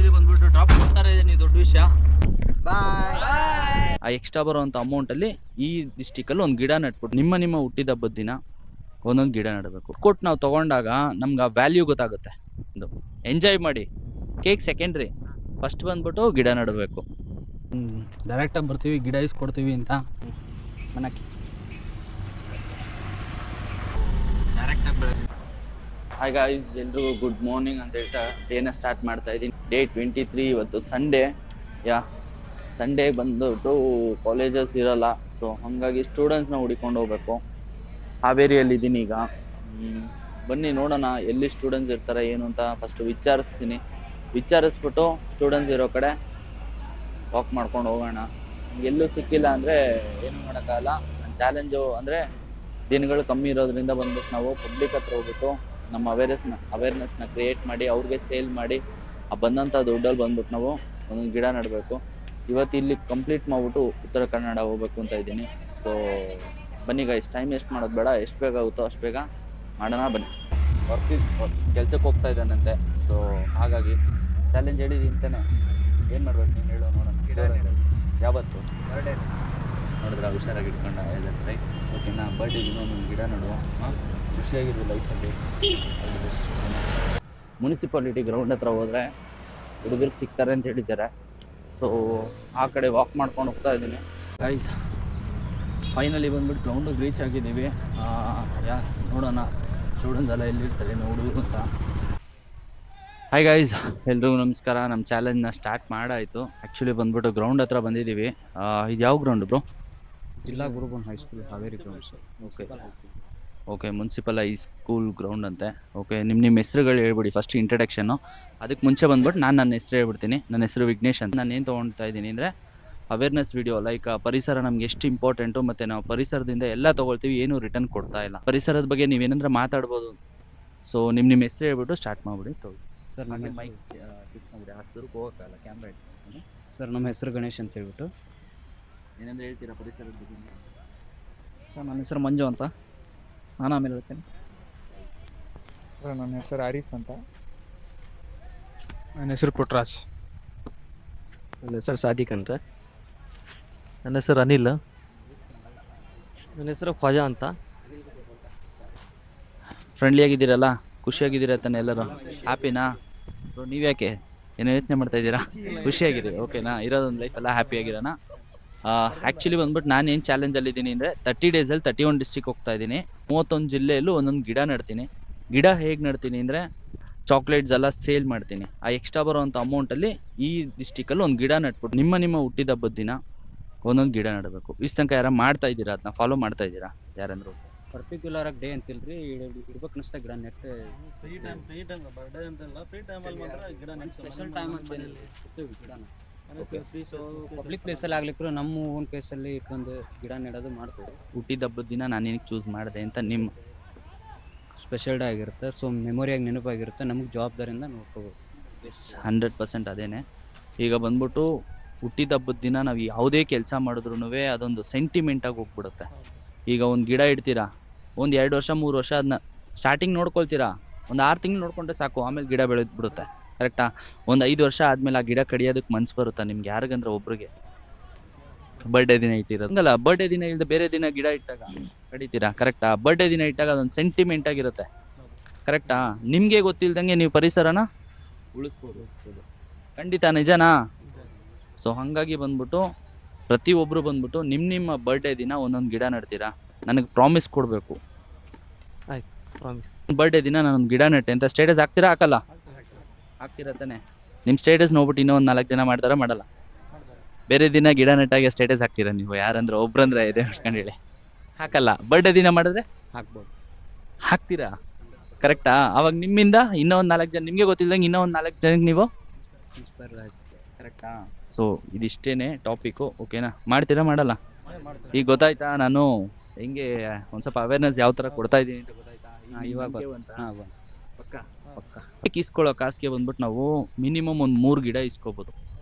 Actually ಬಂದ್ಬಿಟ್ಟು drop ಕೊಡ್ತಾರೆ ಇದೀನಿ, ದೊಡ್ಡ ವಿಷಯ. ಬಾಯ್. ಆ ಎಕ್ಸ್ಟ್ರಾ ಬರೋವಂಥ ಅಮೌಂಟಲ್ಲಿ ಈ ಡಿಸ್ಟಿಕಲ್ಲಿ ಒಂದು ಗಿಡ ನೆಟ್ಬಿಟ್ಟು ನಿಮ್ಮ ಹುಟ್ಟಿದ ಹಬ್ಬದ ದಿನ ಒಂದೊಂದು ಗಿಡ ನೆಡಬೇಕು. ಕೊಟ್ಟು ನಾವು ತೊಗೊಂಡಾಗ ನಮ್ಗೆ ಆ ವ್ಯಾಲ್ಯೂ ಗೊತ್ತಾಗುತ್ತೆ. ಒಂದು ಎಂಜಾಯ್ ಮಾಡಿ. ಕೇಕ್ ಸೆಕೆಂಡ್ರಿ, ಫಸ್ಟ್ ಬಂದ್ಬಿಟ್ಟು ಗಿಡ ನೆಡಬೇಕು. ಡೈರೆಕ್ಟಾಗಿ ಬರ್ತೀವಿ, ಗಿಡ ಇಸ್ಕೊಡ್ತೀವಿ ಅಂತ ಮನಕ್ಕೆ ಡೈರೆಕ್ಟಾಗಿ ಬೆಳೆದು. ಹಾಯ್ ಗಾಯ್ಸ್, ಎಲ್ರಿಗೂ ಗುಡ್ ಮಾರ್ನಿಂಗ್ ಅಂತ ಹೇಳ್ತಾ ಡೇನ ಸ್ಟಾರ್ಟ್ ಮಾಡ್ತಾ ಇದ್ದೀನಿ. ಡೇ 23, ಇವತ್ತು ಸಂಡೇ. ಸಂಡೇ ಬಂದ್ಬಿಟ್ಟು ಕಾಲೇಜಸ್ ಇರಲ್ಲ, ಸೊ ಹಾಗಾಗಿ ಸ್ಟೂಡೆಂಟ್ಸ್ನ ಹುಡಿಕೊಂಡು ಹೋಗ್ಬೇಕು. ಹಾವೇರಿಯಲ್ಲಿದ್ದೀನಿ ಈಗ. ಬನ್ನಿ ನೋಡೋಣ ಎಲ್ಲಿ ಸ್ಟೂಡೆಂಟ್ಸ್ ಇರ್ತಾರೆ ಏನು ಅಂತ ಫಸ್ಟು ವಿಚಾರಿಸ್ಬಿಟ್ಟು ಸ್ಟೂಡೆಂಟ್ಸ್ ಇರೋ ಕಡೆ ವಾಕ್ ಮಾಡ್ಕೊಂಡು ಹೋಗೋಣ. ಎಲ್ಲೂ ಸಿಕ್ಕಿಲ್ಲ ಅಂದರೆ ಏನು ಮಾಡೋಕ್ಕಾಗಲ್ಲ. ನನ್ನ ಚಾಲೆಂಜು ಅಂದರೆ ದಿನಗಳು ಕಮ್ಮಿ ಇರೋದ್ರಿಂದ ಬಂದ್ಬಿಟ್ಟು ನಾವು ಪಬ್ಲಿಕ್ ಹತ್ರ ಹೋಗ್ಬಿಟ್ಟು ನಮ್ಮ ಅವೇರ್ನೆಸ್ನ ಕ್ರಿಯೇಟ್ ಮಾಡಿ ಅವ್ರಿಗೆ ಸೇಲ್ ಮಾಡಿ ಆ ಬಂದಂಥ ದುಡ್ಡಲ್ಲಿ ಬಂದ್ಬಿಟ್ಟು ನಾವು ಒಂದೊಂದು ಗಿಡ ನೆಡಬೇಕು. ಇವತ್ತು ಇಲ್ಲಿ ಕಂಪ್ಲೀಟ್ ಮಾಡಿಬಿಟ್ಟು ಉತ್ತರ ಕನ್ನಡ ಹೋಗ್ಬೇಕು ಅಂತ ಇದ್ದೀನಿ. ಸೊ ಬನ್ನಿ ಗೈಸ್, ಟೈಮ್ ವೇಸ್ಟ್ ಮಾಡೋದು ಬೇಡ, ಎಷ್ಟು ಬೇಗ ಆಗುತ್ತೋ ಅಷ್ಟು ಬೇಗ ಮಾಡೋಣ. ಬನ್ನಿ. ಕೆಲ್ಸಕ್ಕೆ ಹೋಗ್ತಾ ಇದ್ದಾನಂತೆ, ಸೊ ಹಾಗಾಗಿ ಚಾಲೆಂಜ್ ಹೇಳಿದ್ದೀನಿ ಅಂತಾನೆ. ಏನು ಮಾಡ್ಬೇಕು ನೀನು ಹೇಳೋ ನೋಡೋಣ. ಯಾವತ್ತು ನೋಡಿದ್ರೆ ಹುಷಾರಾಗಿ ಇಟ್ಕೊಂಡ ಸೈಟ್. ಓಕೆನಾ, ಬರ್ಡೇಗೆ ಇನ್ನೊಂದು ಗಿಡ ನೆಡುವ. ಖುಷಿಯಾಗಿದ್ದು ಲೈಫಲ್ಲಿ. ಮುನ್ಸಿಪಾಲಿಟಿ ಗ್ರೌಂಡ್ ಹತ್ರ ಹೋದರೆ ಹುಡುಗರು ಸಿಗ್ತಾರೆ ಅಂತ ಹೇಳಿದ್ದಾರೆ. ಸೊ ಆ ಕಡೆ ವಾಕ್ ಮಾಡ್ಕೊಂಡು ಹೋಗ್ತಾ ಇದ್ದೀನಿ ಗೈಸ್. ಫೈನಲಿ ಬಂದ್ಬಿಟ್ಟು ಗ್ರೌಂಡಿಗೆ ರೀಚ್ ಆಗಿದ್ದೀವಿ. ನೋಡೋಣ ಸ್ಟೂಡೆಂಟ್ಸ್ ಎಲ್ಲ ಎಲ್ಲಿರ್ತಾರೆ ಹುಡುಗರು ಅಂತ. ಹಾಯ್ ಗೈಸ್, ಎಲ್ರಿಗೂ ನಮಸ್ಕಾರ. ನಮ್ಮ ಚಾಲೆಂಜ್ನ ಸ್ಟಾರ್ಟ್ ಮಾಡಾಯಿತು. ಆ್ಯಕ್ಚುಲಿ ಬಂದ್ಬಿಟ್ಟು ಗ್ರೌಂಡ್ ಹತ್ರ ಬಂದಿದ್ದೀವಿ. ಇದು ಯಾವ ಗ್ರೌಂಡ್ ಬ್ರೋ? ಜಿಲ್ಲಾ ಗುರುಬನ್ high school Haveri ground sir. Okay, municipal high school ground ಅಂತೆ. ಓಕೆ, ನಿಮ್ಮ ಹೆಸರುಗಳು ಹೇಳ್ಬಿಡಿ ಫಸ್ಟ್, ಇಂಟ್ರಡಕ್ಷನ್ನು. ಅದಕ್ಕೆ ಮುಂಚೆ ಬಂದ್ಬಿಟ್ಟು ನಾನು ನನ್ನ ಹೆಸರು ಹೇಳ್ಬಿಡ್ತೀನಿ. ನನ್ನ ಹೆಸರು ವಿಘ್ನೇಶ್ ಅಂತ. ನಾನು ಏನು ತೊಗೊಳ್ತಾ ಇದ್ದೀನಿ ಅಂದರೆ ಅವೇರ್ನೆಸ್ ವಿಡಿಯೋ. ಲೈಕ್ ಪರಿಸರ ನಮ್ಗೆ ಎಷ್ಟು ಇಂಪಾರ್ಟೆಂಟು, ಮತ್ತು ನಾವು ಪರಿಸರದಿಂದ ಎಲ್ಲ ತೊಗೊಳ್ತೀವಿ, ಏನೂ ರಿಟರ್ನ್ ಕೊಡ್ತಾ ಇಲ್ಲ. ಪರಿಸರದ ಬಗ್ಗೆ ನೀವೇನಂದ್ರೆ ಮಾತಾಡ್ಬೋದು. ಸೊ ನಿಮ್ಮ ಹೆಸರು ಹೇಳ್ಬಿಟ್ಟು ಸ್ಟಾರ್ಟ್ ಮಾಡಿಬಿಡಿ. ಸರ್ ನಮ್ಮ ಮೈಕ್ ಮಾಡಿಬಿಡಿ, ಅಷ್ಟು ಹೋಗೋಕ್ಕಲ್ಲ, ಕ್ಯಾಮ್ರಾ ಇಟ್ಕೊಂಡು. ಸರ್ ನಮ್ಮ ಹೆಸರು ಗಣೇಶ್ ಅಂತ ಹೇಳ್ಬಿಟ್ಟು. ಏನಂದ್ರೆ ಹೇಳ್ತೀರಾ ಪರಿಸರದ ಬಗ್ಗೆ? ಸರ್ ನನ್ನ ಹೆಸರು ಮಂಜು ಅಂತ, ನಾನು ಆಮೇಲೆ ಹೇಳ್ತೇನೆ. ಸರ್ ನನ್ನ ಹೆಸರು ಆರೀಫ್ ಅಂತ. ನನ್ನ ಹೆಸರು ಪುಟ್ರಾಜ್. ನನ್ನ ಹೆಸರು ಸಾದಿಕ್ ಅಂತ. ನನ್ನ ಹೆಸರು ಅನಿಲ್. ನನ್ನ ಹೆಸರು ಖ್ವಾಜಾ ಅಂತ. ಫ್ರೆಂಡ್ಲಿ ಆಗಿದ್ದೀರಲ್ಲ, ಖುಷಿಯಾಗಿದ್ದೀರಾ ತಾನೆ ಎಲ್ಲರೂ? ಹ್ಯಾಪಿನಾ? ನೀವ್ಯಾಕೆ ಏನೋ ಯೋಚನೆ ಮಾಡ್ತಾ ಇದ್ದೀರಾ? ಖುಷಿಯಾಗಿರಿ, ಓಕೆನಾ? ಇರೋದೊಂದು ಲೈಫೆಲ್ಲ ಹ್ಯಾಪಿಯಾಗಿರೋಣ. ಆ್ಯಕ್ಚುಲಿ ಬಂದ್ಬಿಟ್ಟು ನಾನು ಏನು ಚಾಲೆಂಜಲ್ಲಿದ್ದೀನಿ ಅಂದರೆ 30 ಡೇಸಲ್ಲಿ 31 ಡಿಸ್ಟಿಕ್ ಹೋಗ್ತಾ ಇದ್ದೀನಿ. 31 ಜಿಲ್ಲೆಯಲ್ಲೂ ಒಂದೊಂದು ಗಿಡ ನೆಡ್ತೀನಿ. ಗಿಡ ಹೇಗೆ ನೆಡ್ತೀನಿ ಅಂದರೆ ಚಾಕ್ಲೇಟ್ಸ್ ಎಲ್ಲ ಸೇಲ್ ಮಾಡ್ತೀನಿ. ಆ ಎಕ್ಸ್ಟ್ರಾ ಬರೋವಂಥ ಅಮೌಂಟಲ್ಲಿ ಈ ಡಿಸ್ಟಿಕಲ್ಲಿ ಒಂದು ಗಿಡ ನೆಟ್ಬಿಟ್ಟು ನಿಮ್ಮ ಹುಟ್ಟಿದ ಹಬ್ಬದ ದಿನ ಒಂದೊಂದು ಗಿಡ ನೆಡಬೇಕು. ಇಷ್ಟು ತನಕ ಯಾರು ಮಾಡ್ತಾ ಇದ್ದೀರಾ? ಅದನ್ನ ಫಾಲೋ ಮಾಡ್ತಾ ಇದ್ದೀರಾ ಯಾರಂದ್ರು? ಪರ್ಟಿಕ್ಯುಲರ್ ಆಗಿ ಡೇ ಅಂತಿಲ್ರಿ, ಇಡ್ಬೇಕು ಅನಿಸ್ತಾ ಗಿಡ ನೆಟ್ಟು ಸ್ಪೆಷಲ್ ಟೈಮ್ ಅಂತ ಇರ್ತೀವಿ ಗಿಡನ. ಸೊ ಪಬ್ಲಿಕ್ ಪ್ಲೇಸಲ್ಲಿ ಆಗ್ಲಿಕ್ಕೂ ನಮ್ಮ ಓನ್ ಪ್ಲೇಸಲ್ಲಿ ಇಟ್ಕೊಂಡು ಗಿಡ ನೆಡೋದು ಮಾಡ್ತೀವಿ. ಹುಟ್ಟಿದ ಹಬ್ಬದ ದಿನ ನಾನು ಏನಕ್ಕೆ ಚೂಸ್ ಮಾಡಿದೆ ಅಂತ ನಿಮ್ಮ ಸ್ಪೆಷಲ್ ಡೇ ಆಗಿರುತ್ತೆ. ಸೊ ಮೆಮೊರಿಯಾಗಿ ನೆನಪಾಗಿರುತ್ತೆ, ನಮಗೆ ಜವಾಬ್ದಾರಿಯಿಂದ ನೋಡ್ಕೋಬೋದು. 100% ಅದೇನೆ. ಈಗ ಬಂದ್ಬಿಟ್ಟು ಹುಟ್ಟಿದ ಹಬ್ಬದ ದಿನ ನಾವು ಯಾವುದೇ ಕೆಲಸ ಮಾಡಿದ್ರು ಅದೊಂದು ಸೆಂಟಿಮೆಂಟಾಗಿ ಹೋಗ್ಬಿಡುತ್ತೆ. ಈಗ ಒಂದು ಗಿಡ ಇಡ್ತೀರಾ, ಒಂದು 2 ವರ್ಷ 3 ವರ್ಷ ಅದನ್ನ ಸ್ಟಾರ್ಟಿಂಗ್ ನೋಡ್ಕೊಳ್ತೀರಾ, ಒಂದು 6 ತಿಂಗಳು ನೋಡ್ಕೊಂಡ್ರೆ ಸಾಕು, ಆಮೇಲೆ ಗಿಡ ಬೆಳೆದು ಬಿಡುತ್ತೆ. ಕರೆಕ್ಟಾ? ಒಂದು 5 ವರ್ಷ ಆದಮೇಲೆ ಆ ಗಿಡ ಕಡಿಯೋದಕ್ಕೆ ಮನ್ಸು ಬರುತ್ತಾ ನಿಮ್ಗೆ? ಯಾರಿಗಂದ್ರೆ ಒಬ್ರಿಗೆ ಬರ್ಡೇ ದಿನ ಇಟ್ಟಿರೋದು ಹಂಗಲ್ಲ. ಬರ್ಡೇ ದಿನ ಇಲ್ಲದೆ ಬೇರೆ ದಿನ ಗಿಡ ಇಟ್ಟಾಗ ಕಡಿತೀರಾ, ಕರೆಕ್ಟಾ? ಬರ್ಡೇ ದಿನ ಇಟ್ಟಾಗ ಅದೊಂದು ಸೆಂಟಿಮೆಂಟ್ ಆಗಿರುತ್ತೆ, ಕರೆಕ್ಟಾ? ನಿಮಗೆ ಗೊತ್ತಿಲ್ದಂಗೆ ನೀವು ಪರಿಸರನ ಉಳಿಸ್ಬೋದು. ಖಂಡಿತ, ನಿಜನಾ? ಸೊ ಹಾಗಾಗಿ ಬಂದ್ಬಿಟ್ಟು ಪ್ರತಿಯೊಬ್ಬರು ಬಂದ್ಬಿಟ್ಟು ನಿಮ್ಮ ಬರ್ಡೇ ದಿನ ಒಂದೊಂದು ಗಿಡ ನೆಡ್ತೀರಾ. ನನಗೆ ಪ್ರಾಮಿಸ್ ಕೊಡಬೇಕು. ಆಯ್ತು, ಪ್ರಾಮಿಸ್. ಬರ್ಡೇ ದಿನ ನಾನೊಂದು ಗಿಡ ನೆಟ್ಟೆ ಅಂತ ಸ್ಟೇಟಸ್ ಹಾಕ್ತೀರಾ? ಹಾಕಲ್ಲ? ಹಾಕ್ತೀರಾ ತಾನೆ? ನಿಮ್ಮ ಸ್ಟೇಟಸ್ ನೋಡ್ಬಿಟ್ಟು ಇನ್ನೂ ಒಂದು 4 ಜನ ಮಾಡ್ತಾರ? ಮಾಡಲ್ಲ? ಬೇರೆ ದಿನ ಗಿಡ ನೆಟ್ಟಾಗಿ ಸ್ಟೇಟಸ್ ಹಾಕ್ತೀರಾ ನೀವು? ಯಾರಂದ್ರೆ ಒಬ್ರಂದ್ರೆ ಇದೆ ಅನ್ಸ್ಕೊಂಡು ಹೇಳಿ. ಹಾಕಲ್ಲ. ಬರ್ಡೇ ದಿನ ಮಾಡಿದ್ರೆ ಹಾಕ್ಬೋದು, ಹಾಕ್ತೀರಾ, ಕರೆಕ್ಟಾ? ಅವಾಗ ನಿಮ್ಮಿಂದ ಇನ್ನೂ ಒಂದು 4 ಜನ, ನಿಮಗೆ ಗೊತ್ತಿಲ್ಲದಂಗೆ ಇನ್ನೂ ಒಂದು 4 ಜನಕ್ಕೆ ನೀವು ಇನ್ಸ್ಪೈರ್ ಆಯ್ತು, ಕರೆಕ್ಟಾ? ಸೊ ಇದಿಷ್ಟೇನೆ ಟಾಪಿಕ್ಕು, ಓಕೆನಾ? ಮಾಡ್ತೀರಾ? ಮಾಡಲ್ಲ? ಈಗ ಗೊತ್ತಾಯ್ತಾ ನಾನು ಹೆಂಗೆ ಒಂದು ಸ್ವಲ್ಪ ಅವೇರ್ನೆಸ್ ಯಾವ ಥರ ಕೊಡ್ತಾ ಇದ್ದೀನಿ ಅಂತ ಗೊತ್ತಾಯ್ತಾ? ಇವಾಗ ಪಕ್ಕ ಇಸ್ಕೊಳ್ಳೋ ಕಾಸಿಗೆ ಬಂದ್ಬಿಟ್ಟು ನಾವು ಮಿನಿಮಮ್ ಒಂದು 3 ಗಿಡ ಇಸ್ಕೋಬೋದು.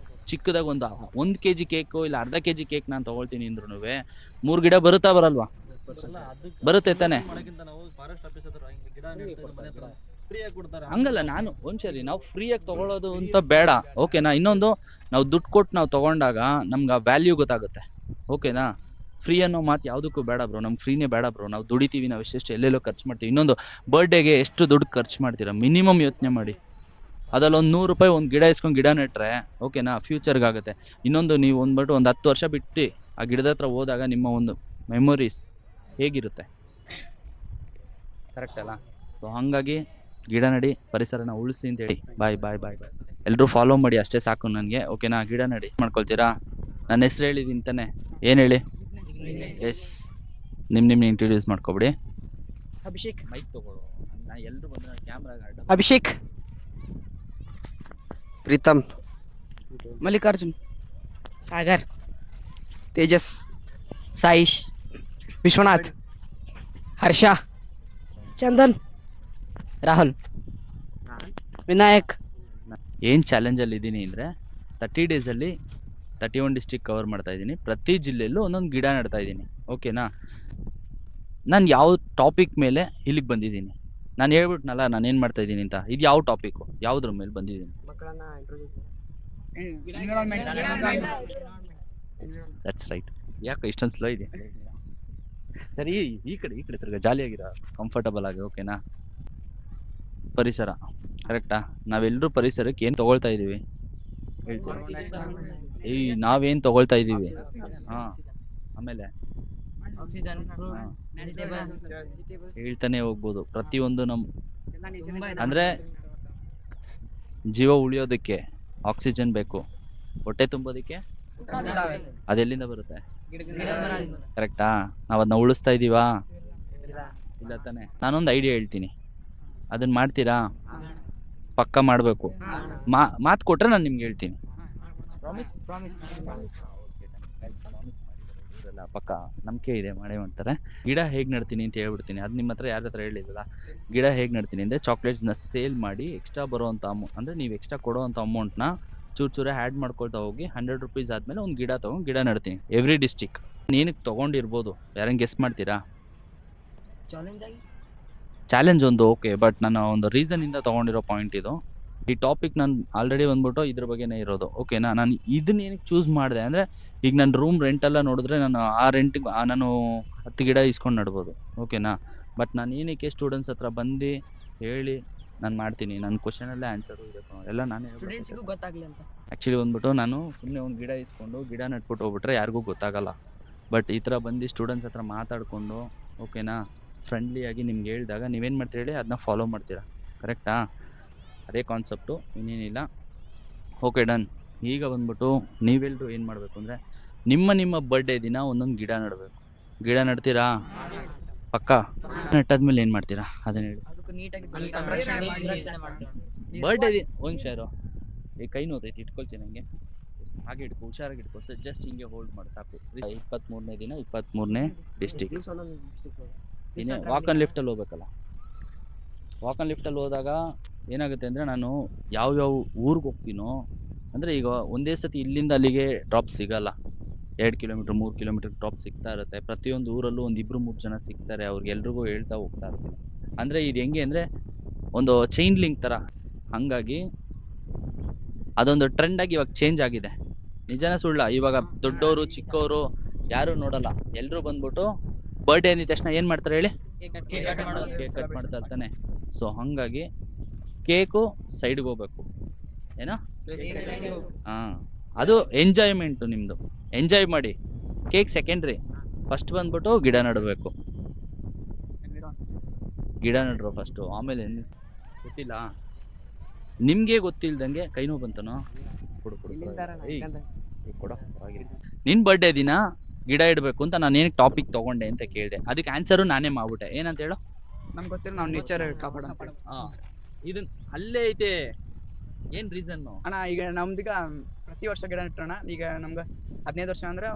ಚಿಕ್ಕದಾಗ ಒಂದು 1 kg ಕೇಕು ಇಲ್ಲ ಅರ್ಧ kg ಕೇಕ್ ನಾನು ತೊಗೊಳ್ತೀನಿ ಅಂದ್ರೂ 3 ಗಿಡ ಬರುತ್ತಾ ಬರಲ್ವಾ? ಬರುತ್ತೆ ತಾನೆ? ಹಂಗಲ್ಲ, ನಾನು ಒಂದ್ಸರಿ ನಾವು ಫ್ರೀಯಾಗಿ ತಗೊಳ್ಳೋದು ಅಂತ ಬೇಡ, ಓಕೆನಾ. ಇನ್ನೊಂದು, ನಾವು ದುಡ್ಡು ಕೊಟ್ಟು ನಾವು ತಗೊಂಡಾಗ ನಮ್ಗೆ ಆ ವ್ಯಾಲ್ಯೂ ಗೊತ್ತಾಗುತ್ತೆ, ಓಕೆನಾ. ಫ್ರೀ ಅನ್ನೋ ಮಾತು ಯಾವುದಕ್ಕೂ ಬೇಡ ಬ್ರೋ, ನಮ್ಗೆ ಫ್ರೀನೇ ಬೇಡ ಬ್ರೋ. ನಾವು ದುಡಿತೀವಿ, ನಾವು ಎಷ್ಟೆಷ್ಟು ಎಲ್ಲೆಲ್ಲೋ ಖರ್ಚು ಮಾಡ್ತೀವಿ. ಇನ್ನೊಂದು, ಬರ್ಡೇಗೆ ಎಷ್ಟು ದುಡ್ಡು ಖರ್ಚು ಮಾಡ್ತೀರಾ ಮಿನಿಮಮ್ ಯೋಚನೆ ಮಾಡಿ. ಅದ್ರಲ್ಲಿ ಒಂದು 100 ರೂಪಾಯಿ ಒಂದು ಗಿಡ ಇಸ್ಕೊಂಡು ಗಿಡ ನೆಟ್ರೆ ಓಕೆನಾ, ಫ್ಯೂಚರ್ಗೆ ಆಗುತ್ತೆ. ಇನ್ನೊಂದು, ನೀವು ಒಂದು 10 ವರ್ಷ ಬಿಟ್ಟು ಆ ಗಿಡದ ಹತ್ರ ಹೋದಾಗ ನಿಮ್ಮ ಒಂದು ಮೆಮೊರೀಸ್ ಹೇಗಿರುತ್ತೆ, ಕರೆಕ್ಟ್ ಅಲ್ಲ. ಸೊ ಹಾಗಾಗಿ ಗಿಡ ನಡಿ, ಪರಿಸರನ ಉಳಿಸಿ ಅಂತ ಹೇಳಿ ಬಾಯ್ ಬಾಯ್ ಬಾಯ್ ಬಾಯ್. ಎಲ್ಲರೂ ಫಾಲೋ ಮಾಡಿ, ಅಷ್ಟೇ ಸಾಕು ನನಗೆ, ಓಕೆನಾ. ಗಿಡ ನಡಿ ಮಾಡ್ಕೊಳ್ತೀರಾ. ನನ್ನ ಹೆಸರು ಹೇಳಿದ್ದೀನಿ ತಾನೆ, ಏನು ಹೇಳಿ? ಎಸ್, ನಿಮ್ಮ ಇಂಟ್ರೊಡ್ಯೂಸ್ ಮಾಡ್ಕೊಬಿಡಿ. ಅಭಿಷೇಕ್. ಮೈಕ್ ತಗೊಳ್ಳೋ, ನಾ ಎಲ್ಲರೂ ಬಂದ್ರೆ ಕ್ಯಾಮ್ರಾ. ಅಭಿಷೇಕ್. ಪ್ರೀತಮ್, ಮಲ್ಲಿಕಾರ್ಜುನ್. ಸಾಗರ್. ತೇಜಸ್, ಸಾಯಿಶ್. ವಿಶ್ವನಾಥ್. ಹರ್ಷ. ಚಂದನ್. ರಾಹುಲ್. ವಿನಾಯಕ್. ಏನು ಚಾಲೆಂಜಲ್ಲಿ ಇದ್ದೀನಿ ಅಂದರೆ 30 ಡೇಸಲ್ಲಿ 31 ಡಿಸ್ಟ್ರಿಕ್ಟ್ ಕವರ್ ಮಾಡ್ತಾ ಇದ್ದೀನಿ. ಪ್ರತಿ ಜಿಲ್ಲೆಯಲ್ಲೂ ಒಂದೊಂದು ಗಿಡ ನೆಡ್ತಾ ಇದ್ದೀನಿ, ಓಕೆನಾ. ನಾನು ಯಾವ ಟಾಪಿಕ್ ಮೇಲೆ ಇಲ್ಲಿಗೆ ಬಂದಿದ್ದೀನಿ, ನಾನು ಹೇಳ್ಬಿಟ್ನಲ್ಲ ನಾನು ಏನು ಮಾಡ್ತಾ ಇದ್ದೀನಿ ಅಂತ. ಇದು ಯಾವ ಟಾಪಿಕ್ಕು, ಯಾವುದ್ರ ಮೇಲೆ ಬಂದಿದ್ದೀನಿ? That's right. ಯಾಕೆ ಇಷ್ಟೊಂದು ಸ್ಲೋ ಇದೆ? ಸರಿ, ಈ ಕಡೆ ತಿರ್ಗ ಜಾಲಿಯಾಗಿರ, ಕಂಫರ್ಟಬಲ್ ಆಗಿ, ಓಕೆನಾ. ಪರಿಸರ, ಕರೆಕ್ಟಾ. ನಾವೆಲ್ಲರೂ ಪರಿಸರಕ್ಕೆ ಏನು ತಗೊಳ್ತಾ ಇದ್ದೀವಿ ಹೇಳ್ತೀವಿ. ನಾವೇನು ತಗೊಳ್ತಾ ಇದ್ದೀವಿ? ಹಾಂ, ಆಮೇಲೆ ಹೇಳ್ತಾನೆ ಹೋಗ್ಬೋದು. ಪ್ರತಿಯೊಂದು ಅಂದ್ರೆ ಜೀವ ಉಳಿಯೋದಕ್ಕೆ ಆಕ್ಸಿಜನ್ ಬೇಕು, ಹೊಟ್ಟೆ ತುಂಬೋದಕ್ಕೆ ಅದೆಲ್ಲಿಂದ ಬರುತ್ತೆ? ಕರೆಕ್ಟಾ. ನಾವ್ ಅದನ್ನ ಉಳಿಸ್ತಾ ಇದೀವಾ? ಇಲ್ಲ ತಾನೆ. ನಾನೊಂದು ಐಡಿಯಾ ಹೇಳ್ತೀನಿ, ಅದನ್ನ ಮಾಡ್ತೀರಾ? ಪಕ್ಕ ಮಾಡ್ಬೇಕು. ಮಾತು ಕೊಟ್ರೆ ನಾನು ನಿಮ್ಗೆ ಹೇಳ್ತೀನಿ. ಪಕ್ಕ ನಂಬಿಕೆ ಇದೆ, ಮಾಡೇ ಮಾಡ್ತಾರೆ. ಗಿಡ ಹೇಗೆ ನಡ್ತೀನಿ ಅಂತ ಹೇಳ್ಬಿಡ್ತೀನಿ. ಅದು ನಿಮ್ಮ ಹತ್ರ ಯಾರ ಹತ್ರ ಹೇಳಿಲ್ಲ. ಗಿಡ ಹೇಗೆ ನಡ್ತೀನಿ ಅಂದರೆ, ಚಾಕ್ಲೇಟ್ಸ್ನ ಸೇಲ್ ಮಾಡಿ ಎಕ್ಸ್ಟ್ರಾ ಬರೋವಂಥ ಅಮೌಂಟ್, ಅಂದರೆ ನೀವು ಎಕ್ಸ್ಟ್ರಾ ಕೊಡೋವಂಥ ಅಮೌಂಟ್ನ ಚೂರೇ ಆ್ಯಡ್ ಮಾಡ್ಕೊಳ್ತಾ ಹೋಗಿ 100 ರೂಪೀಸ್ ಆದಮೇಲೆ ಒಂದು ಗಿಡ ತೊಗೊಂಡು ಗಿಡ ನಡ್ತೀನಿ ಎವ್ರಿ ಡಿಸ್ಟಿಕ್. ಏನಕ್ಕೆ ತೊಗೊಂಡಿರ್ಬೋದು, ಯಾರಂಗೆ ಗೆಸ್ ಮಾಡ್ತೀರಾ? ಚಾಲೆಂಜ್ ಒಂದು ಓಕೆ, ಬಟ್ ನನ್ನ ಒಂದು ರೀಸನಿಂದ ತೊಗೊಂಡಿರೋ ಪಾಯಿಂಟ್ ಇದು. ಈ ಟಾಪಿಕ್ ನಾನು ಆಲ್ರೆಡಿ ಬಂದ್ಬಿಟ್ಟು ಇದ್ರ ಬಗ್ಗೆನೇ ಇರೋದು, ಓಕೆನಾ. ನಾನು ಇದನ್ನ ಏನಕ್ಕೆ ಚೂಸ್ ಮಾಡಿದೆ ಅಂದರೆ, ಈಗ ನನ್ನ ರೂಮ್ ರೆಂಟೆಲ್ಲ ನೋಡಿದ್ರೆ ನಾನು ಆ ರೆಂಟಿಗೆ ನಾನು 10 ಗಿಡ ಇಸ್ಕೊಂಡು ನಡ್ಬೋದು, ಓಕೆನಾ. ಬಟ್ ನಾನು ಏನಕ್ಕೆ ಸ್ಟೂಡೆಂಟ್ಸ್ ಹತ್ರ ಬಂದು ಹೇಳಿ ನಾನು ಮಾಡ್ತೀನಿ, ನನ್ನ ಕ್ವಶನಲ್ಲೇ ಆನ್ಸರು ಇದೆ ಎಲ್ಲ ನಾನೇ ಗೊತ್ತಾಗ್ಲಿ ಅಂತ. ಆ್ಯಕ್ಚುಲಿ ಬಂದ್ಬಿಟ್ಟು ನಾನು ಸುಮ್ಮನೆ ಒಂದು ಗಿಡ ಇಸ್ಕೊಂಡು ಗಿಡ ನಟ್ಬಿಟ್ಟು ಹೋಗ್ಬಿಟ್ರೆ ಯಾರಿಗೂ ಗೊತ್ತಾಗಲ್ಲ. ಬಟ್ ಈ ಥರ ಬಂದು ಸ್ಟೂಡೆಂಟ್ಸ್ ಹತ್ರ ಮಾತಾಡಿಕೊಂಡು, ಓಕೆನಾ, ಫ್ರೆಂಡ್ಲಿಯಾಗಿ ನಿಮ್ಗೆ ಹೇಳಿದಾಗ ನೀವೇನು ಮಾಡ್ತೀರಿ ಹೇಳಿ, ಅದನ್ನ ಫಾಲೋ ಮಾಡ್ತೀರಾ, ಕರೆಕ್ಟಾ. ಅದೇ ಕಾನ್ಸೆಪ್ಟು, ಇನ್ನೇನಿಲ್ಲ. Okay, done. ಈಗ ಬಂದ್ಬಿಟ್ಟು ನೀವೆಲ್ಲರೂ ಏನು ಮಾಡಬೇಕು ಅಂದರೆ, ನಿಮ್ಮ ಬರ್ಡೇ ದಿನ ಒಂದೊಂದು ಗಿಡ ನೆಡಬೇಕು. ಗಿಡ ನೆಡ್ತೀರಾ? ಪಕ್ಕ. ನೆಟ್ಟಾದ್ಮೇಲೆ ಏನು ಮಾಡ್ತೀರಾ ಅದನ್ನ ಹೇಳಿ. ಬರ್ಡೇ ದಿನ ಒಂದು ಶೇರು ಈ ಕೈ ನೋತೈತಿ, ಇಟ್ಕೊಳ್ತೀನಿ ಹಂಗೆ, ಹಾಗೆ ಇಟ್ಕೊ, ಹುಷಾರಾಗಿ ಇಟ್ಕೊ, ಜಸ್ಟ್ ಹಿಂಗೆ ಹೋಲ್ಡ್ ಮಾಡಿ ಸಾಕು. 23ನೇ ದಿನ 23ನೇ ಡಿಸ್ಟಿಕ್. ಇನ್ನೇ ವಾಕ್ ಆನ್ ಲಿಫ್ಟಲ್ಲಿ ಹೋಗ್ಬೇಕಲ್ಲ. ವಾಕ್ ಆನ್ ಲಿಫ್ಟಲ್ಲಿ ಹೋದಾಗ ಏನಾಗುತ್ತೆ ಅಂದರೆ, ನಾನು ಯಾವ್ಯಾವ ಊರಿಗೆ ಹೋಗ್ತೀನೋ, ಅಂದರೆ ಈಗ ಒಂದೇ ಸತಿ ಇಲ್ಲಿಂದ ಅಲ್ಲಿಗೆ ಡ್ರಾಪ್ ಸಿಗಲ್ಲ. 2 ಕಿಲೋಮೀಟ್ರ್ 3 ಕಿಲೋಮೀಟ್ರ್ ಡ್ರಾಪ್ ಸಿಗ್ತಾ ಇರುತ್ತೆ. ಪ್ರತಿಯೊಂದು ಊರಲ್ಲೂ ಒಂದು 2-3 ಜನ ಸಿಗ್ತಾರೆ, ಅವ್ರಿಗೆಲ್ರಿಗೂ ಹೇಳ್ತಾ ಹೋಗ್ತಾ ಇರ್ತೀನಿ. ಅಂದರೆ ಇದು ಹೆಂಗೆ ಅಂದರೆ ಒಂದು ಚೈನ್ ಲಿಂಕ್ ಥರ. ಹಾಗಾಗಿ ಅದೊಂದು ಟ್ರೆಂಡಾಗಿ ಇವಾಗ ಚೇಂಜ್ ಆಗಿದೆ. ನಿಜನ ಸುಳ್ಳ? ಇವಾಗ ದೊಡ್ಡವರು ಚಿಕ್ಕವರು ಯಾರು ನೋಡಲ್ಲ, ಎಲ್ಲರೂ ಬಂದ್ಬಿಟ್ಟು ಬರ್ಡೇ ಅಂದಿದ ತಕ್ಷಣ ಏನು ಮಾಡ್ತಾರೆ ಹೇಳಿ? ಕೇಕ್ ಕಟ್ ಮಾಡ್ತಾ ಇರ್ತಾನೆ. ಸೊ ಹಾಗಾಗಿ ಕೇಕು ಸೈಡ್ಗೆ ಹೋಗ್ಬೇಕು, ಏನೋ. ಹಾಂ, ಅದು ಎಂಜಾಯ್ಮೆಂಟು ನಿಮ್ಮದು. ಎಂಜಾಯ್ ಮಾಡಿ. ಕೇಕ್ ಸೆಕೆಂಡ್ರಿ, ಫಸ್ಟ್ ಬಂದ್ಬಿಟ್ಟು ಗಿಡ ನೆಡಬೇಕು. ಗಿಡ ನೆಡ್ರು ಫಸ್ಟು, ಆಮೇಲೆ ಗೊತ್ತಿಲ್ಲ ನಿಮಗೆ ಗೊತ್ತಿಲ್ದಂಗೆ ಕೈ ನೋವು ಬಂತನೋ ಕೊಡು ಕೊಡೋ. ನಿನ್ನ ಬರ್ಡೇ ದಿನ ಗಿಡ ಇಡಬೇಕು ಅಂತ ನಾನು ಏನಕ್ಕೆ ಟಾಪಿಕ್ ತೊಗೊಂಡೆ ಅಂತ ಕೇಳಿದೆ. ಅದಕ್ಕೆ ಆನ್ಸರು ನಾನೇ ಮಾಡ್ಬಿಟ್ಟೆ. ಏನಂತ ಹೇಳು? ನಮ್ಗೆ ಗೊತ್ತಿಲ್ಲ, ನಾವು ನೇಚರ್ ಕಾಪಾಡ. ಹಾಂ, ಇದನ್ನ ಅಲ್ಲೇ ಐತೆ. ಏನು ರೀಸನ್ನು ಅಣ್ಣ? ಈಗ ನಮ್ದೀಗ ಪ್ರತಿ ವರ್ಷ ಗಿಡ ನೆಟ್ಟೋಣ. ಈಗ ನಮ್ಗೆ 15 ವರ್ಷ ಅಂದ್ರೆ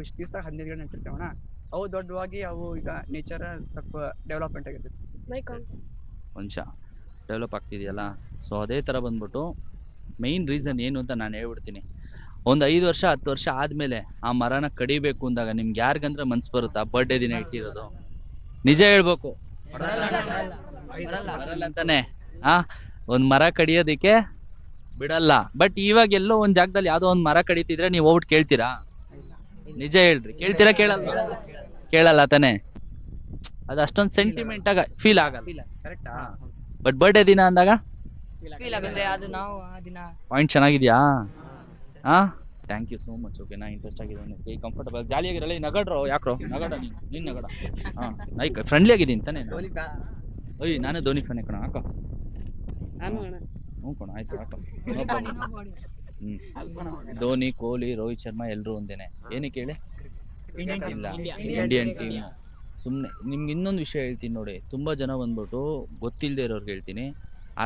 ಇಷ್ಟು ದಿವಸ 15 ಗಿಡ ನೆಟ್ಟಿರ್ತೇವಣ್ಣ. ಅವು ದೊಡ್ಡವಾಗಿ ಅವು ಈಗ ನೇಚರ್ ಸ್ವಲ್ಪ ಡೆವಲಪ್ಮೆಂಟ್ ಆಗಿರ್ತೈತಿ. ವಂಶ ಡೆವಲಪ್ ಆಗ್ತಿದೆಯಲ್ಲ. ಸೊ ಅದೇ ಥರ ಬಂದ್ಬಿಟ್ಟು ಮೈನ್ ರೀಸನ್ ಏನು ಅಂತ ನಾನು ಹೇಳ್ಬಿಡ್ತೀನಿ. ಒಂದು 5 ವರ್ಷ 10 ವರ್ಷ ಆದಮೇಲೆ ಆ ಮರನ ಕಡಿಬೇಕು ಅಂದಾಗ ನಿಮ್ಗೆ ಯಾರಿಗಂದ್ರೆ ಮನ್ಸು ಬರುತ್ತಾ? ಬರ್ಡೇ ದಿನ ಇಟ್ಟಿರೋದು. ನಿಜ ಹೇಳ್ಬೇಕು, ಬರಲ್ಲ ಅಂತಾನೆ. ಆ ಒಂದ್ ಮರ ಕಡಿಯೋದಿಕ್ಕೆ ಬಿಡಲ್ಲ. ಬಟ್ ಇವಾಗ ಎಲ್ಲೋ ಒಂದ್ ಜಾಗದಲ್ಲಿ ಯಾವ್ದೋ ಒಂದ್ ಮರ ಕಡಿತಿದ್ರೆ ನೀವು ಹೋಗ್ಬಿಟ್ಟು ಕೇಳ್ತೀರಾ? ನಿಜ ಹೇಳ್ರಿ, ಕೇಳ್ತೀರಾ ಕೇಳಲ್ವಾ? ಕೇಳಲ್ಲ ತಾನೆ. ಅದು ಅಷ್ಟೊಂದು ಸೆಂಟಿಮೆಂಟ್ ಆಗ ಫೀಲ್ ಆಗಲ್ಲ, ಕರೆಕ್ಟಾ? ಬಟ್ ಬರ್ಡೇ ದಿನ ಅಂದಾಗ ಫೀಲ್ ಆಗುತ್ತೆ ಅದು ನಾವು ಆ ದಿನ ಪಾಯಿಂಟ್ ಚೆನ್ನಾಗಿದ್ಯಾ? ಹಾ, thank you so much. Okay, ನಾ ಇಂಟ್ರೆಸ್ಟ್ ಆಗಿದೆ, ಕಂಫರ್ಟಬಲ್, ಜಾಲಿಯಾಗಿರಲ್ಲ. ಈ ನಗಡ್ರೋ ಯಾಕ್ರೋ ನಗಡ, ನೀನ್ ನಗಡ. ಹಾ, ಲೈಕ್ ಫ್ರೆಂಡ್ಲಿ ಆಗಿದ್ದೀನಿ ತಾನೆ ನಾನು? ಓಯ್, ನಾನು ಧೋನಿ ಫ್ಯಾನ್ ಕಣ, ಹಾಕೋ. ಹ್ಞೂ ಕಣ, ಆಯ್ತು ಹಾಕೋ. No problem. ಧೋನಿ, ಕೊಹ್ಲಿ, ರೋಹಿತ್ ಶರ್ಮಾ ಎಲ್ರು ಒಂದೇನೆ. ಏನಕ್ಕೆ ಹೇಳಿ? ಇಲ್ಲ, ಇಂಡಿಯನ್ ಟೀಮ್. ಸುಮ್ನೆ ನಿಮ್ಗೆ ಇನ್ನೊಂದು ವಿಷಯ ಹೇಳ್ತೀನಿ ನೋಡಿ. ತುಂಬಾ ಜನ ಬಂದ್ಬಿಟ್ಟು ಗೊತ್ತಿಲ್ಲದೆ ಇರೋರ್ಗೆ ಹೇಳ್ತೀನಿ,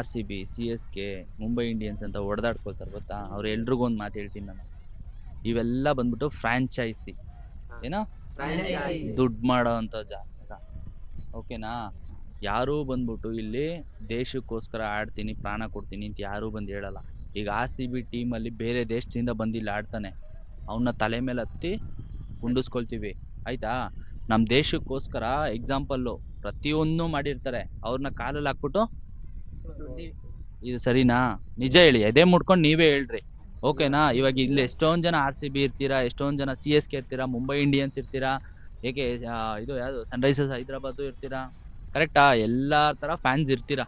RCB, CSK, ಮುಂಬೈ ಇಂಡಿಯನ್ಸ್ ಅಂತ ಹೊಡೆದಾಡ್ಕೊಳ್ತಾರೆ ಗೊತ್ತಾ? ಅವ್ರು ಎಲ್ರಿಗೂ ಒಂದು ಮಾತು ಹೇಳ್ತೀನಿ ನಾನು, ಇವೆಲ್ಲ ಬಂದ್ಬಿಟ್ಟು ಫ್ರಾಂಚೈಸಿ, ಏನೋ ದುಡ್ಡು ಮಾಡೋ ಅಂತ ಜಾಗ, ಓಕೆನಾ? ಯಾರೂ ಬಂದ್ಬಿಟ್ಟು ಇಲ್ಲಿ ದೇಶಕ್ಕೋಸ್ಕರ ಆಡ್ತೀನಿ, ಪ್ರಾಣ ಕೊಡ್ತೀನಿ ಅಂತ ಯಾರೂ ಬಂದು ಹೇಳಲ್ಲ. ಈಗ RCB ಟೀಮಲ್ಲಿ ಬೇರೆ ದೇಶದಿಂದ ಬಂದಿಲ್ಲ ಆಡ್ತಾನೆ, ಅವನ್ನ ತಲೆ ಮೇಲೆ ಹತ್ತಿ ಕುಂಡಿಸ್ಕೊಳ್ತೀವಿ, ಆಯ್ತಾ? ನಮ್ಮ ದೇಶಕ್ಕೋಸ್ಕರ ಎಕ್ಸಾಂಪಲ್ಲು ಪ್ರತಿಯೊಂದು ಮಾಡಿರ್ತಾರೆ, ಅವ್ರನ್ನ ಕಾಲಲ್ಲಿ ಹಾಕ್ಬಿಟ್ಟು ಇದು ಸರಿನಾ? ನಿಜ ಹೇಳಿ, ಎದೆ ಮುಡ್ಕೊಂಡು ನೀವೇ ಹೇಳ್ರಿ, ಓಕೆನಾ? ಇವಾಗ ಇಲ್ಲಿ ಎಷ್ಟೊಂದು ಜನ RCB ಇರ್ತೀರಾ, ಎಷ್ಟೊಂದು ಜನ CSK ಇರ್ತೀರಾ, ಮುಂಬೈ ಇಂಡಿಯನ್ಸ್ ಇರ್ತೀರಾ, ಏಕೆ ಇದು ಯಾವುದು ಸನ್ರೈಸರ್ಸ್ ಹೈದರಾಬಾದ್ ಇರ್ತೀರಾ, ಕರೆಕ್ಟಾ? ಎಲ್ಲಾ ತರ ಫ್ಯಾನ್ಸ್ ಇರ್ತೀರಾ.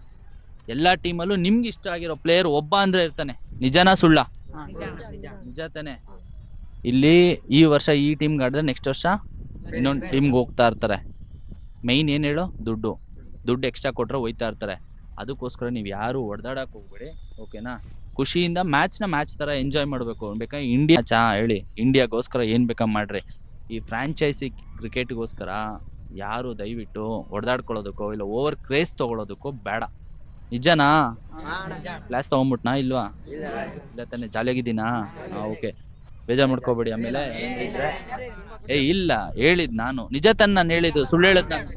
ಎಲ್ಲಾ ಟೀಮಲ್ಲೂ ನಿಮ್ಗೆ ಇಷ್ಟ ಆಗಿರೋ ಪ್ಲೇಯರ್ ಒಬ್ಬ ಅಂದ್ರೆ ಇರ್ತಾನೆ. ನಿಜನಾ ಸುಳ್ಳ? ನಿಜ ತಾನೆ. ಇಲ್ಲಿ ಈ ವರ್ಷ ಈ ಟೀಮ್ಗೆ ಆಡಿದ್ರೆ ನೆಕ್ಸ್ಟ್ ವರ್ಷ ಇನ್ನೊಂದು ಟೀಮ್ಗೆ ಹೋಗ್ತಾ ಇರ್ತಾರೆ. ಮೈನ್ ಏನ್ ಹೇಳು? ದುಡ್ಡು ಎಕ್ಸ್ಟ್ರಾ ಕೊಟ್ರೆ ಹೋಯ್ತಾ ಇರ್ತಾರೆ. ಅದಕ್ಕೋಸ್ಕರ ನೀವು ಯಾರು ಹೊಡೆದಾಡಕ್ ಹೋಗ್ಬೇಡಿ, ಓಕೆನಾ? ಖುಷಿಯಿಂದ ಮ್ಯಾಚ್ ತರ ಎಂಜಾಯ್ ಮಾಡ್ಬೇಕು. ಬೇಕಾದ್ರೆ ಇಂಡಿಯಾ ಹೇಳಿ, ಇಂಡಿಯಾಗೋಸ್ಕರ ಏನ್ ಬೇಕಾ ಮಾಡ್ರಿ. ಈ ಫ್ರಾಂಚೈಸಿ ಕ್ರಿಕೆಟ್ಗೋಸ್ಕರ ಯಾರು ದಯವಿಟ್ಟು ಹೊಡೆದಾಡ್ಕೊಳ್ಳೋದಕ್ಕೋ ಇಲ್ಲ ಓವರ್ ಕ್ರೇಜ್ ತಗೊಳ್ಳೋದಕ್ಕೋ ಬೇಡ. ನಿಜನಾ? ಕ್ಲಾಸ್ ತಗೊಂಡ್ಬಿಟ್ನಾ ಇಲ್ವಾ? ಇಲ್ಲ ತಾನೆ, ಜಾಲಿಯಾಗಿದ್ದೀನಾ? ಓಕೆ, ಬೇಜಾರ್ ಮಾಡ್ಕೋಬೇಡಿ. ಆಮೇಲೆ ಇಲ್ಲ ಹೇಳಿದ್ ನಾನು ನಿಜ ತಾನೆ, ನಾನು ಹೇಳಿದ್ದು ಸುಳ್ಳು ಹೇಳದ್ ನಾನು?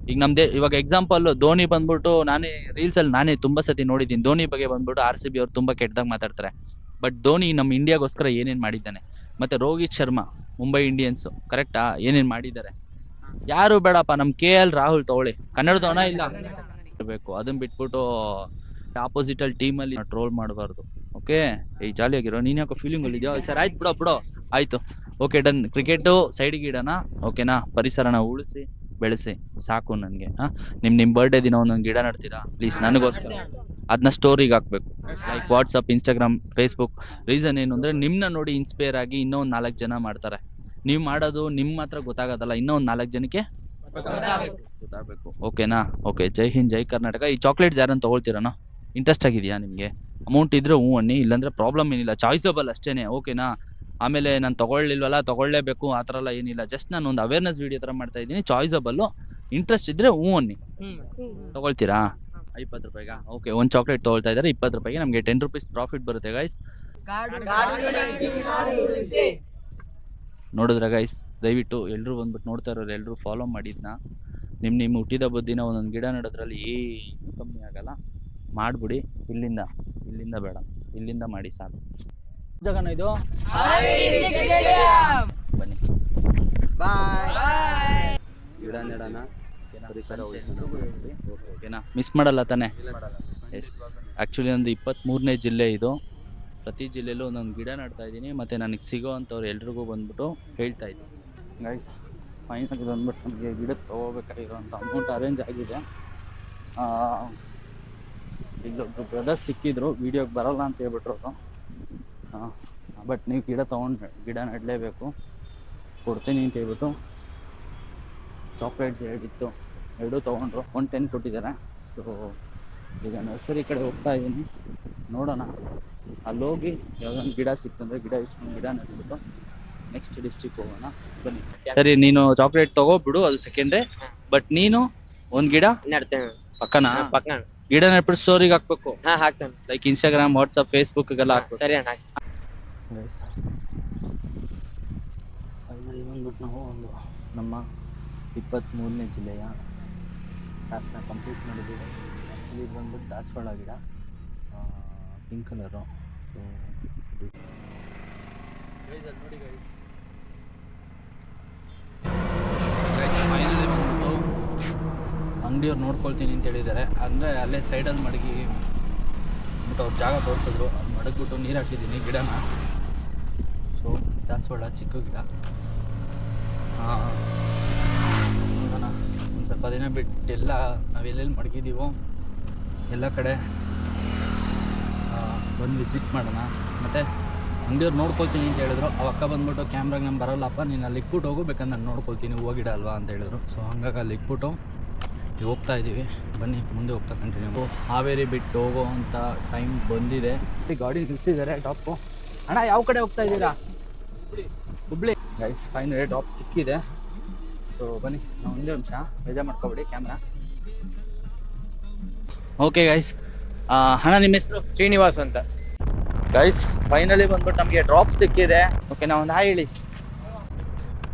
ಈಗ ನಮ್ದೇ ಇವಾಗ ಎಕ್ಸಾಂಪಲ್ ಧೋನಿ ಬಂದ್ಬಿಟ್ಟು, ನಾನೇ ರೀಲ್ಸ್ ಅಲ್ಲಿ ನಾನೇ ತುಂಬಾ ಸತಿ ನೋಡಿದ್ದೀನಿ, ಧೋನಿ ಬಗ್ಗೆ ಬಂದ್ಬಿಟ್ಟು RCB ಅವ್ರು ತುಂಬಾ ಕೆಟ್ಟದಾಗ ಮಾತಾಡ್ತಾರೆ. ಬಟ್ ಧೋನಿ ನಮ್ಮ ಇಂಡಿಯಾಗೋಸ್ಕರ ಏನೇನ್ ಮಾಡಿದ್ದಾನೆ. ಮತ್ತೆ ರೋಹಿತ್ ಶರ್ಮಾ ಮುಂಬೈ ಇಂಡಿಯನ್ಸ್, ಕರೆಕ್ಟಾ? ಏನೇನ್ ಮಾಡಿದ್ದಾರೆ. ಯಾರು ಬೇಡಪ್ಪ, ನಮ್ KL ರಾಹುಲ್ ತಗೊಳ್ಳಿ, ಕನ್ನಡದವನ ಇಲ್ಲ ಇರ್ಬೇಕು. ಅದನ್ನ ಬಿಟ್ಬಿಟ್ಟು ಆಪೋಸಿಟ್ ಅಲ್ಲಿ ಟೀಮ್ ಅಲ್ಲಿ ಟ್ರೋಲ್ ಮಾಡಬಾರ್ದು, ಓಕೆ? ಈ ಜಾಲಿಯಾಗಿರೋ, ನೀನ್ ಯಾಕೋ ಫೀಲಿಂಗ್ ಅಲ್ಲಿ ಇದೆಯಾ? ಸರ್ ಆಯ್ತು, ಬಿಡೋ ಆಯ್ತು, ಓಕೆ ಡನ್. ಕ್ರಿಕೆಟ್ ಸೈಡ್ಗೆ ಇಡೋಣ, ಓಕೆನಾ? ಪರಿಸರನ ಉಳಿಸಿ ಬೆಳೆಸಿ ಸಾಕು ನನ್ಗೆ. ನಿಮ್ ಬರ್ಡೇ ದಿನ ಒಂದೊಂದು ಗಿಡ ನಡ್ತೀರಾ ಪ್ಲೀಸ್ ನನಗೋಸ್ಕರ? ಅದನ್ನ ಸ್ಟೋರಿಗೆ ಹಾಕ್ಬೇಕು, like WhatsApp, Instagram, Facebook. Reason ಏನು ಅಂದ್ರೆ, ನಿಮ್ನ ನೋಡಿ ಇನ್ಸ್ಪೈರ್ ಆಗಿ ಇನ್ನೂ ಒಂದು 4 ಜನ ಮಾಡ್ತಾರೆ. ನೀವ್ ಮಾಡೋದು ನಿಮ್ ಮಾತ್ರ ಗೊತ್ತಾಗೋದಲ್ಲ, ಇನ್ನೂ ಒಂದು 4 ಜನಕ್ಕೆ ಗೊತ್ತಾಗಬೇಕು, ಓಕೆನಾ? ಓಕೆ, ಜೈ ಹಿಂದ್, ಜೈ ಕರ್ನಾಟಕ. ಈ ಚಾಕ್ಲೇಟ್ಸ್ ಯಾರನ್ನ ತಗೊಳ್ತೀರನೋ? ಇಂಟ್ರೆಸ್ಟ್ ಆಗಿದೆಯಾ ನಿಮ್ಗೆ? ಅಮೌಂಟ್ ಇದ್ರೆ ಹ್ಞೂ ಅನ್ನಿ, ಇಲ್ಲಾಂದ್ರೆ ಪ್ರಾಬ್ಲಮ್ ಏನಿಲ್ಲ, ಚಾಯ್ಸಬಲ್ ಅಷ್ಟೇನೆ, ಓಕೆನಾ? ಆಮೇಲೆ ನಾನು ತಗೊಳ್ಳಿಲ್ವಲ್ಲ, ತಗೊಳ್ಳೇಬೇಕು ಆ ಥರ ಎಲ್ಲ ಏನಿಲ್ಲ. ಜಸ್ಟ್ ನಾನು ಒಂದು ಅವೇರ್ನೆಸ್ ವಿಡಿಯೋ ಥರ ಮಾಡ್ತಾ ಇದ್ದೀನಿ. ಚಾಯ್ಸಬಲ್ಲು, ಇಂಟ್ರೆಸ್ಟ್ ಇದ್ರೆ ಹ್ಞೂ ಅನ್ನಿ. ತಗೊಳ್ತೀರಾ? 20 ರೂಪಾಯಿಗಾ? ಓಕೆ, ಒಂದು ಚಾಕ್ಲೇಟ್ ತಗೊಳ್ತಾ ಇದ್ದಾರೆ 20 ರೂಪಾಯಿಗೆ. ನಮಗೆ 10 ರೂಪೀಸ್ ಪ್ರಾಫಿಟ್ ಬರುತ್ತೆ ಗೈಸ್. ನೋಡಿದ್ರ ಗೈಸ್? ದಯವಿಟ್ಟು ಎಲ್ಲರೂ ಬಂದ್ಬಿಟ್ಟು ನೋಡ್ತಾ ಇರೋರು ಎಲ್ಲರೂ ಫಾಲೋ ಮಾಡಿದ್ನ. ನಿಮ್ಮ ಹುಟ್ಟಿದ ಬುದ್ಧಿನ ಒಂದೊಂದು ಗಿಡ ನೆಡೋದ್ರಲ್ಲಿ ಏನು ಕಮ್ಮಿ ಆಗಲ್ಲ. ಮಾಡ್ಬಿಡಿ. ಇಲ್ಲಿಂದ ಬೇಡ, ಇಲ್ಲಿಂದ ಮಾಡಿ ಸಾಕು. ಜಾಗನ ಇದು? ಬನ್ನಿ, ಗಿಡ ನೆಡೋಣ, ಪರಿಸರ ಉಳಿಸೋಣ, ಓಕೆನಾ? ಮಿಸ್ ಮಾಡಲ್ಲ ತಾನೆ? ಎಸ್, ಆ್ಯಕ್ಚುಲಿ ಒಂದು 23ನೇ ಜಿಲ್ಲೆ ಇದು. ಪ್ರತಿ ಜಿಲ್ಲೆಯಲ್ಲೂ ಒಂದೊಂದು ಗಿಡ ನೆಡ್ತಾ ಇದ್ದೀನಿ. ಮತ್ತು ನನಗೆ ಸಿಗೋ ಅಂಥವ್ರು ಎಲ್ರಿಗೂ ಬಂದ್ಬಿಟ್ಟು ಹೇಳ್ತಾ ಇದ್ದೀನಿ. ಗೈಸ್, ಫೈನಲ್ ಬಂದ್ಬಿಟ್ಟು ನಮಗೆ ಗಿಡಕ್ಕೆ ತೊಗೋಬೇಕಾಗಿರೋಂಥ ಅಮೌಂಟ್ ಅರೇಂಜ್ ಆಗಿದೆ. ಇಲ್ಲೊಬ್ರು ಬ್ರದರ್ಸ್ ಸಿಕ್ಕಿದ್ರು, ವೀಡಿಯೋಗೆ ಬರೋಲ್ಲ ಅಂತ ಹೇಳ್ಬಿಟ್ರು ಅವರು. ಬಟ್ ನೀವು ಗಿಡ ನೆಡಲೇಬೇಕು, ಕೊಡ್ತೀನಿ ಅಂತ ಹೇಳ್ಬಿಟ್ಟು ಚಾಕ್ಲೇಟ್ಸ್ ಎರಡೂ ತೊಗೊಂಡ್ರು. 110 ಕೊಟ್ಟಿದ್ದಾರೆ. ಸೊ ಈಗ ನರ್ಸರಿ ಕಡೆ ಹೋಗ್ತಾ ಇದ್ದೀನಿ, ನೋಡೋಣ. ಅಲ್ಲೋಗಿ ಯಾವ್ದೊಂದು ಗಿಡ ಸಿಕ್ತಂದ್ರೆ ಗಿಡ ಇಸ್ಕೊಂಡು ಗಿಡ ನೆಟ್ಬಿಟ್ಟು ನೆಕ್ಸ್ಟ್ ಡಿಸ್ಟ್ರಿಕ್ ಹೋಗೋಣ. ಬನ್ನಿ. ಸರಿ, ನೀನು ಚಾಕ್ಲೇಟ್ ತಗೋಬಿಡು, ಅದು ಸೆಕೆಂಡ್ರಿ. ಬಟ್ ನೀನು ಒಂದು ಗಿಡ ನೆಡ್ತೇನೆ ಪಕ್ಕನಾ? ಪಕ್ಕ ಗಿಡ ನೆಟ್ಬಿಟ್ಟು ಸ್ಟೋರಿಗೆ ಹಾಕ್ಬೇಕು, ಹಾಕ್ತೇನೆ. ಲೈಕ್ Instagram, WhatsApp, Facebook-ಗೆಲ್ಲ ಹಾಕ್ಬೇಕು. ಸರಿ ಅಣ್ಣ. ಫೈನಲಿ ಬಂದ್ಬಿಟ್ಟು ನಾವು ನಮ್ಮ 23ನೇ ಜಿಲ್ಲೆಯ ಟಾಸ್ಕ್ನ ಕಂಪ್ಲೀಟ್ ಮಾಡಿದ್ದೀವಿ. ಇಲ್ಲಿ ಬಂದ್ಬಿಟ್ಟು ದಾಸವಾಳ ಗಿಡ, ಪಿಂಕ್ ಕಲರು. ಸೊ ನೋಡಿ ಗೈಸ್, ಫೈನಲಿ ಬಂದ್ಬಿಟ್ಟು ಅಂಗಡಿಯವ್ರು ನೋಡ್ಕೊಳ್ತೀನಿ ಅಂತ ಹೇಳಿದ್ದಾರೆ. ಅಂದರೆ ಅಲ್ಲೇ ಸೈಡಲ್ಲಿ ಮಡಗಿ ಬಿಟ್ಟು ಅವ್ರು ಜಾಗ ತೋರಿಸಿದ್ರು, ಮಡಗ್ಬಿಟ್ಟು ನೀರು ಹಾಕಿದ್ದೀನಿ ಗಿಡನ. ಸೊ ದಾಸವಾಳ ಚಿಕ್ಕ ಗಿಡ. ನೋಡೋಣ ಒಂದು ಸ್ವಲ್ಪ ದಿನ ಬಿಟ್ಟು ಎಲ್ಲ ನಾವೆಲ್ಲೆಲ್ಲಿ ಮಡಗಿದ್ದೀವೋ ಎಲ್ಲ ಕಡೆ ಬಂದು ವಿಸಿಟ್ ಮಾಡೋಣ. ಮತ್ತು ಅಂಗಡಿಯವ್ರು ನೋಡ್ಕೊಳ್ತೀನಿ ಅಂತ ಹೇಳಿದ್ರು. ಆ ಅಕ್ಕ ಬಂದ್ಬಿಟ್ಟು ಕ್ಯಾಮ್ರಾಗೆ ನಾನು ಬರೋಲ್ಲಪ್ಪ, ನೀನು ಅಲ್ಲಿ ಇಕ್ಬಿಟ್ಟು ಹೋಗು, ಬೇಕಂದ್ರೆ ನಾನು ನೋಡ್ಕೊಳ್ತೀನಿ, ಹೂವು ಗಿಡ ಅಲ್ವಾ ಅಂತ ಹೇಳಿದ್ರು. ಸೊ ಹಂಗಾಗಿ ಅಲ್ಲಿ ಇಕ್ಬಿಟ್ಟು ಹೋಗ್ತಾ ಇದ್ದೀವಿ. ಬನ್ನಿ ಮುಂದೆ ಹೋಗ್ತಾ ಕಂಟಿನ್ಯೂ. ಹಾವೇರಿ ಬಿಟ್ಟು ಹೋಗೋ ಅಂಥ ಟೈಮ್ ಬಂದಿದೆ. ಗಾಡಿ ನಿಲ್ಲಿಸಿದ್ದಾರೆ ಟಾಪು. ಅಣ್ಣ ಯಾವ ಕಡೆ ಹೋಗ್ತಾ ಇದ್ದೀರಾ? ಹುಬ್ಳಿ. ಗೈಸ್ ಫೈನಲಿ ಟಾಪ್ ಸಿಕ್ಕಿದೆ. ಸೊ ಬನ್ನಿ, ನಾವು ಒಂದೇ ನಿಮಿಷ ಬೇಜಾರು ಮಾಡ್ಕೊಬೇಡಿ ಕ್ಯಾಮ್ರಾ. ಓಕೆ ಗೈಸ್, ಅಣ್ಣ ನಿಮ್ಮ ಹೆಸರು? ಶ್ರೀನಿವಾಸ್ ಅಂತ. ಗೈಸ್ ಫೈನಲಿ ಬಂದ್ಬಿಟ್ಟು ನಮಗೆ ಡ್ರಾಪ್ ಸಿಕ್ಕಿದೆ. ಓಕೆ, ನಾವು ಒಂದು ಹಾಯ್ ಹೇಳಿ.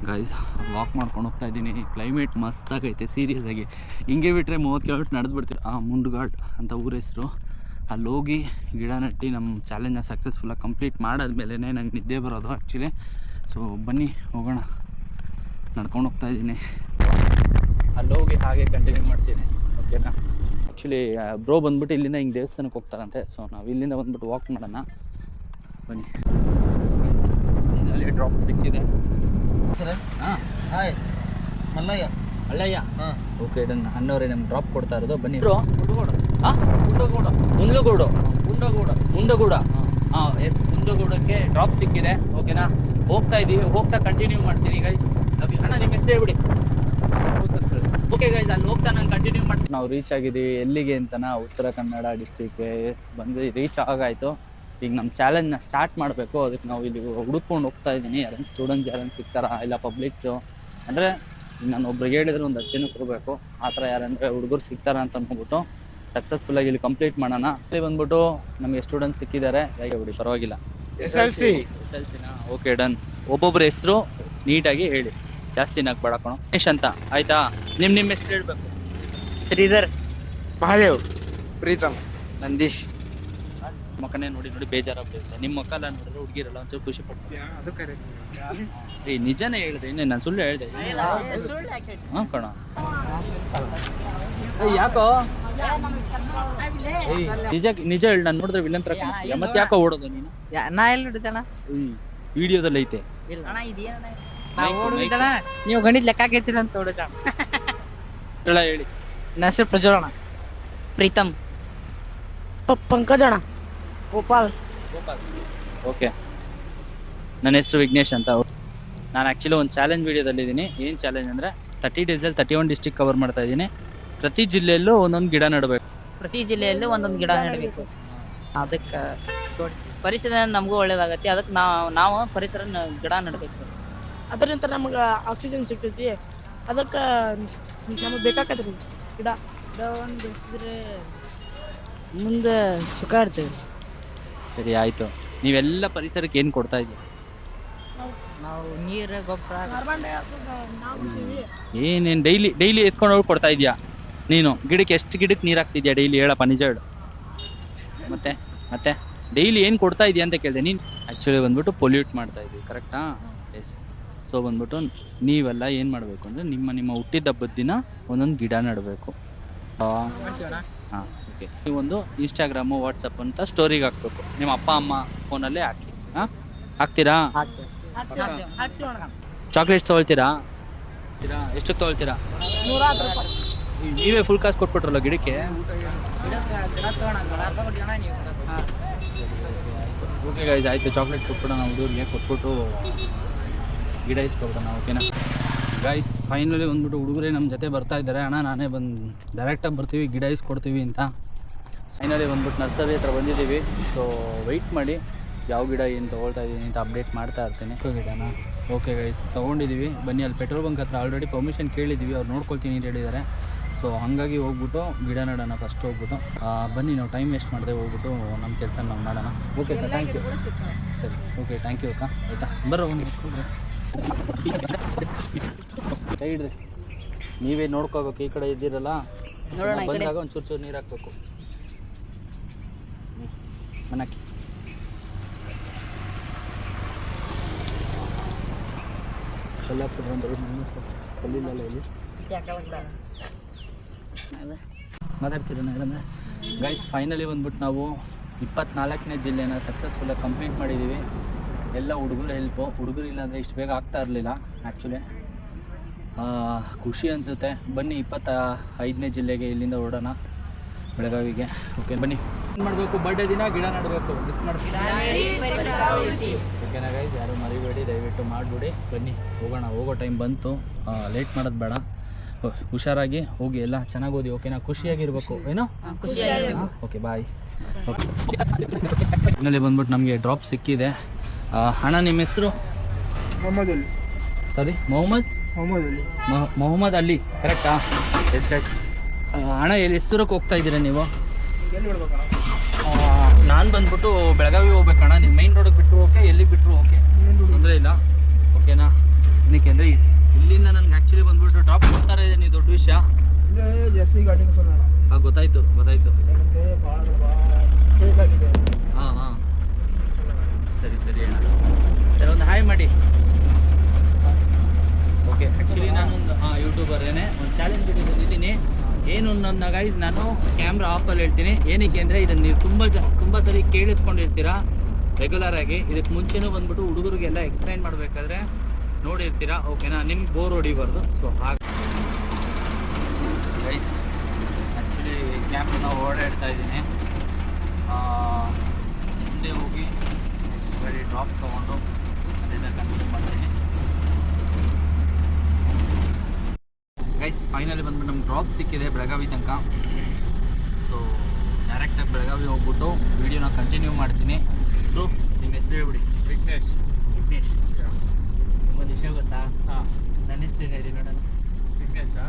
ಗೈಸ್ ವಾಕ್ ಮಾಡ್ಕೊಂಡು ಹೋಗ್ತಾ ಇದ್ದೀನಿ. ಕ್ಲೈಮೇಟ್ ಮಸ್ತಾಗೈತೆ ಸೀರಿಯಸ್ ಆಗಿ. ಹಿಂಗೆ ಬಿಟ್ಟರೆ 30 ಕಿಲೋಮೀಟ್ರ್ ನಡೆದು ಬಿಡ್ತೀವಿ. ಮುಂಡ್ಘಾಟ್ ಅಂತ ಊರ ಹೆಸರು. ಅಲ್ಲಿ ಹೋಗಿ ಗಿಡ ನೆಟ್ಟು ನಮ್ಮ ಚಾಲೆಂಜ್ನ ಸಕ್ಸಸ್ಫುಲ್ಲಾಗಿ ಕಂಪ್ಲೀಟ್ ಮಾಡಾದ್ಮೇಲೆ ನಂಗೆ ನಿದ್ದೆ ಬರೋದು ಆ್ಯಕ್ಚುಲಿ. ಸೊ ಬನ್ನಿ ಹೋಗೋಣ. ನಡ್ಕೊಂಡು ಹೋಗ್ತಾ ಇದ್ದೀನಿ. ಅಲ್ಲಿ ಹೋಗಿ ಹಾಗೆ ಕಂಟಿನ್ಯೂ ಮಾಡ್ತೀನಿ. ಓಕೆನಾ? ಆ್ಯಕ್ಚುಲಿ ಬ್ರೋ ಬಂದ್ಬಿಟ್ಟು ಇಲ್ಲಿಂದ ಹಿಂಗೆ ದೇವಸ್ಥಾನಕ್ಕೆ ಹೋಗ್ತಾರಂತೆ. ಸೊ ನಾವು ಇಲ್ಲಿಂದ ಬಂದ್ಬಿಟ್ಟು ವಾಕ್ ಮಾಡೋಣ. ಬನ್ನಿ. ಅಲ್ಲಿ ಡ್ರಾಪ್ ಸಿಕ್ಕಿದೆ. ಹಾಂ ಹಾಯ್ ಮಲ್ಲಯ್ಯ. ಅಲ್ಲಯ್ಯ. ಹಾಂ ಓಕೆ, ಇದನ್ನು ಅಣ್ಣವರೇ ನಮ್ಗೆ ಡ್ರಾಪ್ ಕೊಡ್ತಾ ಇರೋದು. ಬನ್ನಿ. ಹಾಂ ಮುಂಡಗೋಡ. ಹಾಂ ಎಸ್, ಮುಂಡಗೋಡಕ್ಕೆ ಡ್ರಾಪ್ ಸಿಕ್ಕಿದೆ. ಓಕೆನಾ? ಹೋಗ್ತಾ ಇದ್ದೀವಿ. ಹೋಗ್ತಾ ಕಂಟಿನ್ಯೂ ಮಾಡ್ತೀನಿ ಗೈಸ್. ಅಣ್ಣ ನಿಮ್ಮ ಹೆಸರು ಹೇಳ್ಬಿಡಿ. ಓಕೆ ಗೈಸ್, ಅಲ್ಲಿ ಹೋಗ್ತಾ ನಾನು ಕಂಟಿನ್ಯೂ ಮಾಡ್ತೀನಿ. ನಾವು ರೀಚ್ ಆಗಿದ್ದೀವಿ. ಎಲ್ಲಿಗೆ ಅಂತನಾ? ಉತ್ತರ ಕನ್ನಡ ಡಿಸ್ಟಿಕ್ಗೆ. ಎಸ್, ಬಂದು ರೀಚ್ ಆಗಾಯಿತು. ಈಗ ನಮ್ಮ ಚಾಲೆಂಜ್ನ ಸ್ಟಾರ್ಟ್ ಮಾಡಬೇಕು. ಅದಕ್ಕೆ ನಾವು ಇಲ್ಲಿ ಹುಡುಕೊಂಡು ಹೋಗ್ತಾ ಇದ್ದೀನಿ. ಯಾರು ಸ್ಟೂಡೆಂಟ್ಸ್ ಯಾರನ್ನು ಸಿಗ್ತಾರಾ, ಇಲ್ಲ ಪಬ್ಲಿಕ್ಸು. ಅಂದರೆ ನಾನು ಒಬ್ರಿಗೆ ಹೇಳಿದ್ರೆ ಒಂದು 10 ಜನಕ್ಕೆ ಕೊಡಬೇಕು. ಆ ಥರ ಯಾರಂದರೆ ಹುಡುಗರು ಸಿಗ್ತಾರ ಅಂತ ಅಂದ್ಕೊಂಡ್ಬಿಟ್ಟು ಸಕ್ಸಸ್ಫುಲ್ಲಾಗಿ ಇಲ್ಲಿ ಕಂಪ್ಲೀಟ್ ಮಾಡೋಣ. ಇಲ್ಲಿ ಬಂದ್ಬಿಟ್ಟು ನಮಗೆ ಸ್ಟೂಡೆಂಟ್ಸ್ ಸಿಕ್ಕಿದ್ದಾರೆ. ಹೇಗೆ ಬಿಡಿ, ಪರವಾಗಿಲ್ಲ. SLC. Okay done. ಒಬ್ಬೊಬ್ಬರ ಹೆಸರು ನೀಟಾಗಿ ಹೇಳಿ, ಜಾಸ್ತಿ ನಾಗ್ಬೇಡ ಕಣೋ. ಗಣೇಶ್ ಅಂತ ಆಯ್ತಾ? ನಿಮ್ಮ ಹೆಸರು ಹೇಳ್ಬೇಕು. ಶ್ರೀಧರ್, ಮಹಾದೇವ್, ಪ್ರೀತಮ್, ನಂದೀಶ್. ಮಕ್ಕನೇ ನೋಡಿ ಬೇಜಾರಾಗ್ಬಿಡುತ್ತೆ. ನಿಮ್ಮ ಮಕ್ಕ ಎಲ್ಲ ನೋಡಿದ್ರೆ ಹುಡುಗಿರಲ್ಲ ಒಂಚೂರು ಖುಷಿ ಪಡ್ತೀನಿ. ಅದು ಕರೆಕ್ಟ್. ಏಯ್ ನಿಜನೇ ಹೇಳಿದೆ, ಇನ್ನೇ ನಾನು ಸುಳ್ಳು ಹೇಳಿದೆ. ಹಾಂ ಕಣ. ಯಾಕೋ ನಿಜ ಹೇಳಿ, ನಾನು ನೋಡಿದ್ರೆ ವಿಲನ್ ತರ ಕಾಣಿಸ್ತೀಯ. ಮತ್ತೆ ಯಾಕೋ ಓಡೋದು ನೀನು? ನಾ ಎಲ್ಲಿ ಹಿಡಿದಣ? ವಿಡಿಯೋದಲ್ಲಿ ಐತೆ. ಅಣ್ಣ ಇದೇನ ನೀವು ಗಣಿತ ಲೆಕ್ಕ ಹಾಕೈತಿರ ಅಂತ ಹೊಡೆದ. ಹೇಳಿ. ನನ್ನ ಹೆಸರು ಪ್ರಜ್ವಲಣ. ಪ್ರೀತಮ್. ಪಂಕಜಣ. ಗೋಪಾಲ್. ಓಕೆ, ನನ್ನ ಹೆಸರು ವಿಘ್ನೇಶ್ ಅಂತ. ನಾನು ಆ್ಯಕ್ಚುಲಿ ಒಂದು ಚಾಲೆಂಜ್ ವೀಡಿಯೋದಲ್ಲಿದ್ದೀನಿ. ಏನು ಚಾಲೆಂಜ್ ಅಂದರೆ 30 ಡೇಸಲ್ಲಿ 31 ಡಿಸ್ಟಿಕ್ ಕವರ್ ಮಾಡ್ತಾ ಇದ್ದೀನಿ. ಪ್ರತಿ ಜಿಲ್ಲೆಯಲ್ಲೂ ಒಂದೊಂದು ಗಿಡ ನೆಡಬೇಕು. ಪ್ರತಿ ಜಿಲ್ಲೆಯಲ್ಲೂ ಒಂದೊಂದು ಗಿಡ ನೆಡಬೇಕು. ಅದಕ್ಕೆ ಪರಿಸರ ನಮಗೂ ಒಳ್ಳೇದಾಗತ್ತೆ. ಅದಕ್ಕೆ ನಾವು ಪರಿಸರ ಗಿಡ ನೆಡಬೇಕು. ಅದರಿಂದ ನಮ್ಗೆ ಆಕ್ಸಿಜನ್ ಸಿಗ್ತೈತಿ. ಅದಕ್ಕೆ ನಮಗೆ ಬೇಕಾಗತ್ತೆ ಗಿಡ. ಗಿಡವನ್ನು ಬೆಳೆಸಿದ್ರೆ ಮುಂದೆ ಸುಖ ಇರ್ತೇವೆ. ಸರಿ ಆಯಿತು. ನೀವೆಲ್ಲ ಪರಿಸರಕ್ಕೆ ಏನು ಕೊಡ್ತಾ ಇದ್ದೀರಿ? ನಾವು ನೀರು, ಗೊಬ್ಬರ, ಕಾರ್ಬನ್ ಡೈಆಕ್ಸೈಡ್ ನಾವು ಬಿಡ್ತೀವಿ. ಏನೇನು ಡೈಲಿ ಎತ್ಕೊಂಡು ಹೋಗಿ ಕೊಡ್ತಾ ಇದೆಯಾ ನೀನು? ಗಿಡಕ್ಕೆ ಎಷ್ಟು ಗಿಡಕ್ಕೆ ನೀರು ಹಾಕ್ತಿದ್ಯಾ ಡೈಲಿ? ಹೇಳಪ್ಪ, ನಿಜ ಹೇಳು. ಮತ್ತೆ ಡೈಲಿ ಏನು ಕೊಡ್ತಾ ಇದೆಯಾ ಅಂತ ಕೇಳಿದೆ. ನೀನು ಆ್ಯಕ್ಚುಲಿ ಬಂದ್ಬಿಟ್ಟು ಪೊಲ್ಯೂಟ್ ಮಾಡ್ತಾ ಇದ್ದೀವಿ, ಕರೆಕ್ಟಾ? ಎಸ್. ಸೊ ಬಂದ್ಬಿಟ್ಟು ನೀವೆಲ್ಲ ಏನು ಮಾಡಬೇಕು ಅಂದರೆ ನಿಮ್ಮ ಹುಟ್ಟಿದ ಹಬ್ಬದ ದಿನ ಒಂದೊಂದು ಗಿಡ ನೆಡಬೇಕು. ಹಾಂ, ಓಕೆ. ನೀವೊಂದು ಇನ್ಸ್ಟಾಗ್ರಾಮು, ವಾಟ್ಸಪ್ ಅಂತ ಸ್ಟೋರಿಗೆ ಹಾಕ್ಬೇಕು. ನಿಮ್ಮ ಅಪ್ಪ ಅಮ್ಮ ಫೋನಲ್ಲೇ ಹಾಕಿ. ಹಾಂ, ಹಾಕ್ತೀರಾ? ಚಾಕ್ಲೇಟ್ಸ್ ತೊಗೊಳ್ತೀರಾ? ಎಷ್ಟಕ್ಕೆ ತೊಗೊಳ್ತೀರಾ? 110 ರೂಪಾಯಿ. ನೀವೇ ಫುಲ್ ಕಾಸು ಕೊಟ್ಬಿಟ್ರಲ್ಲ ಗಿಡಕ್ಕೆ. ಓಕೆ ಗೈಸ್, ಆಯಿತು. ಚಾಕ್ಲೇಟ್ ಕೊಟ್ಬಿಡೋಣ ಹುಡುಗರಿಗೆ. ಕೊಟ್ಬಿಟ್ಟು ಗಿಡ ಇಸ್ಕೊಬಿಡೋಣ. ಓಕೆನಾ ಗೈಸ್? ಫೈನಲಿ ಬಂದ್ಬಿಟ್ಟು ಹುಡುಗರೇ ನಮ್ಮ ಜೊತೆ ಬರ್ತಾ ಇದ್ದಾರೆ. ಅಣ್ಣ ನಾನೇ ಬಂದು ಡೈರೆಕ್ಟಾಗಿ ಬರ್ತೀವಿ, ಗಿಡ ಇಸ್ಕೊಡ್ತೀವಿ ಅಂತ. ಫೈನಲಿ ಬಂದ್ಬಿಟ್ಟು ನರ್ಸರಿ ಹತ್ರ ಬಂದಿದ್ದೀವಿ. ಸೊ ವೆಯ್ಟ್ ಮಾಡಿ, ಯಾವ ಗಿಡ ಏನು ತೊಗೊಳ್ತಾ ಇದ್ದೀನಿ ಅಂತ ಅಪ್ಡೇಟ್ ಮಾಡ್ತಾ ಇರ್ತೀನಿ. ಗಿಡನ ಓಕೆ ಗೈಸ್, ತೊಗೊಂಡಿದ್ದೀವಿ. ಬನ್ನಿ, ಅಲ್ಲಿ ಪೆಟ್ರೋಲ್ ಬಂಕ್ ಹತ್ರ ಆಲ್ರೆಡಿ ಪರ್ಮಿಷನ್ ಕೇಳಿದ್ದೀವಿ. ಅವ್ರು ನೋಡ್ಕೊಳ್ತೀನಿ ಅಂತ ಹೇಳಿದ್ದಾರೆ. ಸೊ ಹಾಗಾಗಿ ಹೋಗ್ಬಿಟ್ಟು ಗಿಡ ನೆಡೋಣ ಫಸ್ಟ್ ಹೋಗ್ಬಿಟ್ಟು. ಬನ್ನಿ, ನಾವು ಟೈಮ್ ವೇಸ್ಟ್ ಮಾಡದೆ ಹೋಗ್ಬಿಟ್ಟು ನಮ್ಮ ಕೆಲಸ ನಾವು ಮಾಡೋಣ. ಓಕೆ ಅಕ್ಕ, ಥ್ಯಾಂಕ್ ಯು. ಸರಿ, ಓಕೆ, ಥ್ಯಾಂಕ್ ಯು ಅಕ್ಕ. ಆಯಿತಾ, ಬರೋ ಒಂದು ಕೈ ಹಿಡ್ರಿ. ನೀವೇ ನೋಡ್ಕೋಬೇಕು. ಈ ಕಡೆ ಇದ್ದೀರಲ್ಲ, ಬಂದಾಗ ಒಂದು ಚೂರು ನೀರು ಹಾಕ್ಬೇಕು. ಮನಕ್ಕೆ ಕಲ್ಲಾಕ್ಬಿಟ್ರೆ ಕಲ್ಲಿಲ್ಲ ಇಲ್ಲಿ. ಮಾತಾಡ್ತೀರ ನಗರಂದ್ರೆ ಗೈಸ್ ಫೈನಲಿ ಬಂದ್ಬಿಟ್ಟು ನಾವು 24ನೇ ಜಿಲ್ಲೆನ ಸಕ್ಸಸ್ಫುಲ್ಲಾಗಿ ಕಂಪ್ಲೀಟ್ ಮಾಡಿದ್ದೀವಿ. ಎಲ್ಲ ಹುಡುಗರು ಹೆಲ್ಪು, ಹುಡುಗರು ಇಲ್ಲಾಂದರೆ ಇಷ್ಟು ಬೇಗ ಆಗ್ತಾ ಇರಲಿಲ್ಲ ಆ್ಯಕ್ಚುಲಿ. ಖುಷಿ ಅನಿಸುತ್ತೆ. ಬನ್ನಿ 25ನೇ ಜಿಲ್ಲೆಗೆ ಇಲ್ಲಿಂದ ಹೊರಡೋಣ ಬೆಳಗಾವಿಗೆ. ಓಕೆ ಬನ್ನಿ. ಏನು ಮಾಡಬೇಕು, ಬರ್ಡೇ ದಿನ ಗಿಡ ನೆಡಬೇಕು, ಮಿಸ್ ಮಾಡ್ತೀನಿ ಓಕೆನಾ ಗೈಸ್, ಯಾರು ಮರಿಬೇಡಿ, ದಯವಿಟ್ಟು ಮಾಡಿಬಿಡಿ. ಬನ್ನಿ ಹೋಗೋಣ, ಹೋಗೋ ಟೈಮ್ ಬಂತು, ಲೇಟ್ ಮಾಡೋದು ಬೇಡ. ಹುಷಾರಾಗಿ ಹೋಗಿ, ಎಲ್ಲ ಚೆನ್ನಾಗಿ ಓದಿ ಓಕೆನಾ, ಖುಷಿಯಾಗಿರ್ಬೇಕು ಏನೋ. Okay bye. ಓಕೆ ಇನ್ನಲ್ಲಿ ಬಂದ್ಬಿಟ್ಟು ನಮಗೆ ಡ್ರಾಪ್ ಸಿಕ್ಕಿದೆ. ಅಣ್ಣ ನಿಮ್ಮ ಹೆಸರು? ಮೊಹಮ್ಮದ್ ಅಲಿ ಕರೆಕ್ಟಾ? Yes guys. ಅಣ್ಣ ಎಲ್ಲಿ ಎಷ್ಟು ದೂರಕ್ಕೆ ಹೋಗ್ತಾ ಇದ್ದೀರಾ ನೀವು? ನಾನು ಬಂದ್ಬಿಟ್ಟು ಬೆಳಗಾವಿ ಹೋಗ್ಬೇಕಣ್ಣ. ನೀವು ಮೈನ್ ರೋಡಿಗೆ ಬಿಟ್ಟರು ಓಕೆ, ಎಲ್ಲಿ ಬಿಟ್ಟರು ಓಕೆ, ತೊಂದರೆ ಇಲ್ಲ ಓಕೆನಾ. ಏನಕ್ಕೆ ಅಂದರೆ ಇಲ್ಲಿಂದ ನನಗೆ ಆ್ಯಕ್ಚುಲಿ ಬಂದ್ಬಿಟ್ಟು ಡ್ರಾಪ್ ಕೊಡ್ತಾರೆ, ನೀವು ದೊಡ್ಡ ವಿಷಯ. ಗೊತ್ತಾಯ್ತು ಹಾಂ ಸರಿ ಅಣ್ಣ. ಸರಿ ಒಂದು ಹಾಯ್ ಮಾಡಿ. ಓಕೆ ಆ್ಯಕ್ಚುಲಿ ನಾನೊಂದು ಯೂಟ್ಯೂಬರೇನೆ ಒಂದು ಚಾಲೆಂಜ್ ಬಿಟ್ಟಿದ್ದೀನಿ. ಏನು ಅನ್ನೋದನ್ನ ಗೈಸ್ ನಾನು ಕ್ಯಾಮ್ರಾ ಆಫಲ್ಲಿ ಹೇಳ್ತೀನಿ. ಏನಕ್ಕೆ ಅಂದರೆ ಇದನ್ನು ನೀವು ತುಂಬ ಸರಿ ಕೇಳಿಸ್ಕೊಂಡಿರ್ತೀರಾ ರೆಗ್ಯುಲರ್ ಆಗಿ. ಇದಕ್ಕೆ ಮುಂಚೆನೂ ಬಂದ್ಬಿಟ್ಟು ಹುಡುಗರಿಗೆಲ್ಲ ಎಕ್ಸ್ಪ್ಲೈನ್ ಮಾಡಬೇಕಾದ್ರೆ ನೋಡಿರ್ತೀರಾ ಓಕೆನಾ, ನಿಮ್ಗೆ ಬೋರ್ ಹೊಡಿಬಾರ್ದು. ಸೊ ಹಾಗೆ ಗೈಸ್ ಆ್ಯಕ್ಚುಲಿ ಕ್ಯಾಮ್ರನ್ನ ಓಡಾಡ್ತಾ ಇದ್ದೀನಿ. ಮುಂದೆ ಹೋಗಿ ನೆಕ್ಸ್ಟ್ ಗಾಡಿ ಡ್ರಾಪ್ ತೊಗೊಂಡು ಅಲ್ಲಿಂದ ಕಂಟಿನ್ಯೂ ಮಾಡ್ತೀನಿ. ಗೈಸ್ ಫೈನಲಿ ಬಂದ್ಬಿಟ್ಟು ನಮ್ಗೆ ಡ್ರಾಪ್ ಸಿಕ್ಕಿದೆ ಬೆಳಗಾವಿ ತನಕ. ಸೊ ಡೈರೆಕ್ಟಾಗಿ ಬೆಳಗಾವಿ ಹೋಗ್ಬಿಟ್ಟು ವೀಡಿಯೋನ ಕಂಟಿನ್ಯೂ ಮಾಡ್ತೀನಿ. ಸೊ ನಿಮ್ಮ ಹೆಸರು ಹೇಳ್ಬಿಡಿ. ವಿಘ್ನೇಶ್. ಒಂದು ವಿಷಯ ಗೊತ್ತಾ? ನನ್ನ ಹೆಸರು ಹೇಳಿ ನೋಡೋಣ. ವಿಘ್ನೇಶಾ?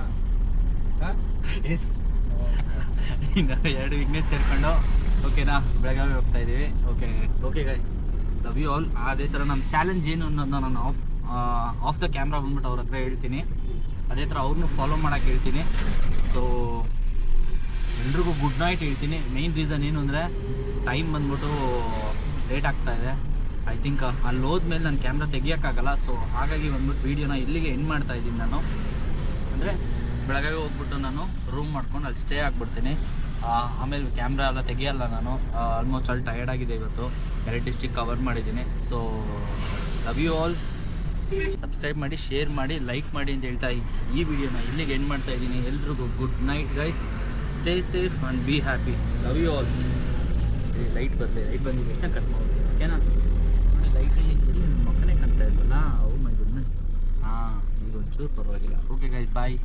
ಎಸ್. ಇನ್ನು 2 ವಿಘ್ನೇಶ್ ಸೇರಿಕೊಂಡು ಓಕೆನಾ ಬೆಳಗಾವಿ ಹೋಗ್ತಾ ಇದ್ದೀವಿ. Okay guys, love you all. ಅದೇ ಥರ ನಮ್ಮ ಚಾಲೆಂಜ್ ಏನು ಅನ್ನೋದನ್ನ ನಾನು ಆಫ್ ದ ಕ್ಯಾಮ್ರಾ ಬಂದ್ಬಿಟ್ಟು ಅವ್ರ ಹತ್ರ ಹೇಳ್ತೀನಿ. ಅದೇ ಥರ ಅವ್ರನ್ನೂ ಫಾಲೋ ಮಾಡೋಕ್ಕೆ ಹೇಳ್ತೀನಿ. ಸೊ ಎಲ್ರಿಗೂ ಗುಡ್ ನೈಟ್ ಹೇಳ್ತೀನಿ. ಮೇಯ್ನ್ ರೀಸನ್ ಏನು ಅಂದರೆ ಟೈಮ್ ಬಂದ್ಬಿಟ್ಟು ಲೇಟ್ ಆಗ್ತಾಯಿದೆ. ಐ ಥಿಂಕ್ ಅಲ್ಲಿ ಹೋದ್ಮೇಲೆ ನಾನು ಕ್ಯಾಮ್ರಾ ತೆಗಿಯೋಕ್ಕಾಗಲ್ಲ. ಸೊ ಹಾಗಾಗಿ ಬಂದ್ಬಿಟ್ಟು ವೀಡಿಯೋನ ಇಲ್ಲಿಗೆ ಎಂಡ್ ಮಾಡ್ತಾಯಿದ್ದೀನಿ ನಾನು. ಅಂದರೆ ಬೆಳಗಾವಿ ಹೋಗ್ಬಿಟ್ಟು ನಾನು ರೂಮ್ ಮಾಡ್ಕೊಂಡು ಅಲ್ಲಿ ಸ್ಟೇ ಆಗಿಬಿಡ್ತೀನಿ. ಆಮೇಲೆ ಕ್ಯಾಮ್ರಾ ಎಲ್ಲ ತೆಗಿಯಲ್ಲ ನಾನು. ಆಲ್ಮೋಸ್ಟ್ ಅಲ್ಲಿ ಟಯರ್ಡ್ ಆಗಿದೆ ಇವತ್ತು. 2 ಡಿಸ್ಟ್ರಿಕ್ಟ್ ಕವರ್ ಮಾಡಿದ್ದೀನಿ. So love you all. Subscribe ಮಾಡಿ, ಶೇರ್ ಮಾಡಿ, ಲೈಕ್ ಮಾಡಿ ಅಂತ ಹೇಳ್ತಾ ಈ ವಿಡಿಯೋನ ಇಲ್ಲಿಗೆ ಎಂಡ್ ಮಾಡ್ತಾ ಇದ್ದೀನಿ. ಎಲ್ರಿಗೂ good night guys. Stay safe and be happy. Love you all. Light ಬಂದಿದೆ ಎಷ್ಟು ಕಟ್ ಮಾಡ್ಬೋದು ಓಕೆನಾ? ನೋಡಿ ಲೈಟಲ್ಲಿ ಮಕ್ಕನೇ ಕಾಣ್ತಾ ಇಲ್ವಲ್ಲ. Oh my goodness. ಈಗ ಒಂಚೂರು ಪರವಾಗಿಲ್ಲ. ಓಕೆ ಗೈಸ್ ಬಾಯ್.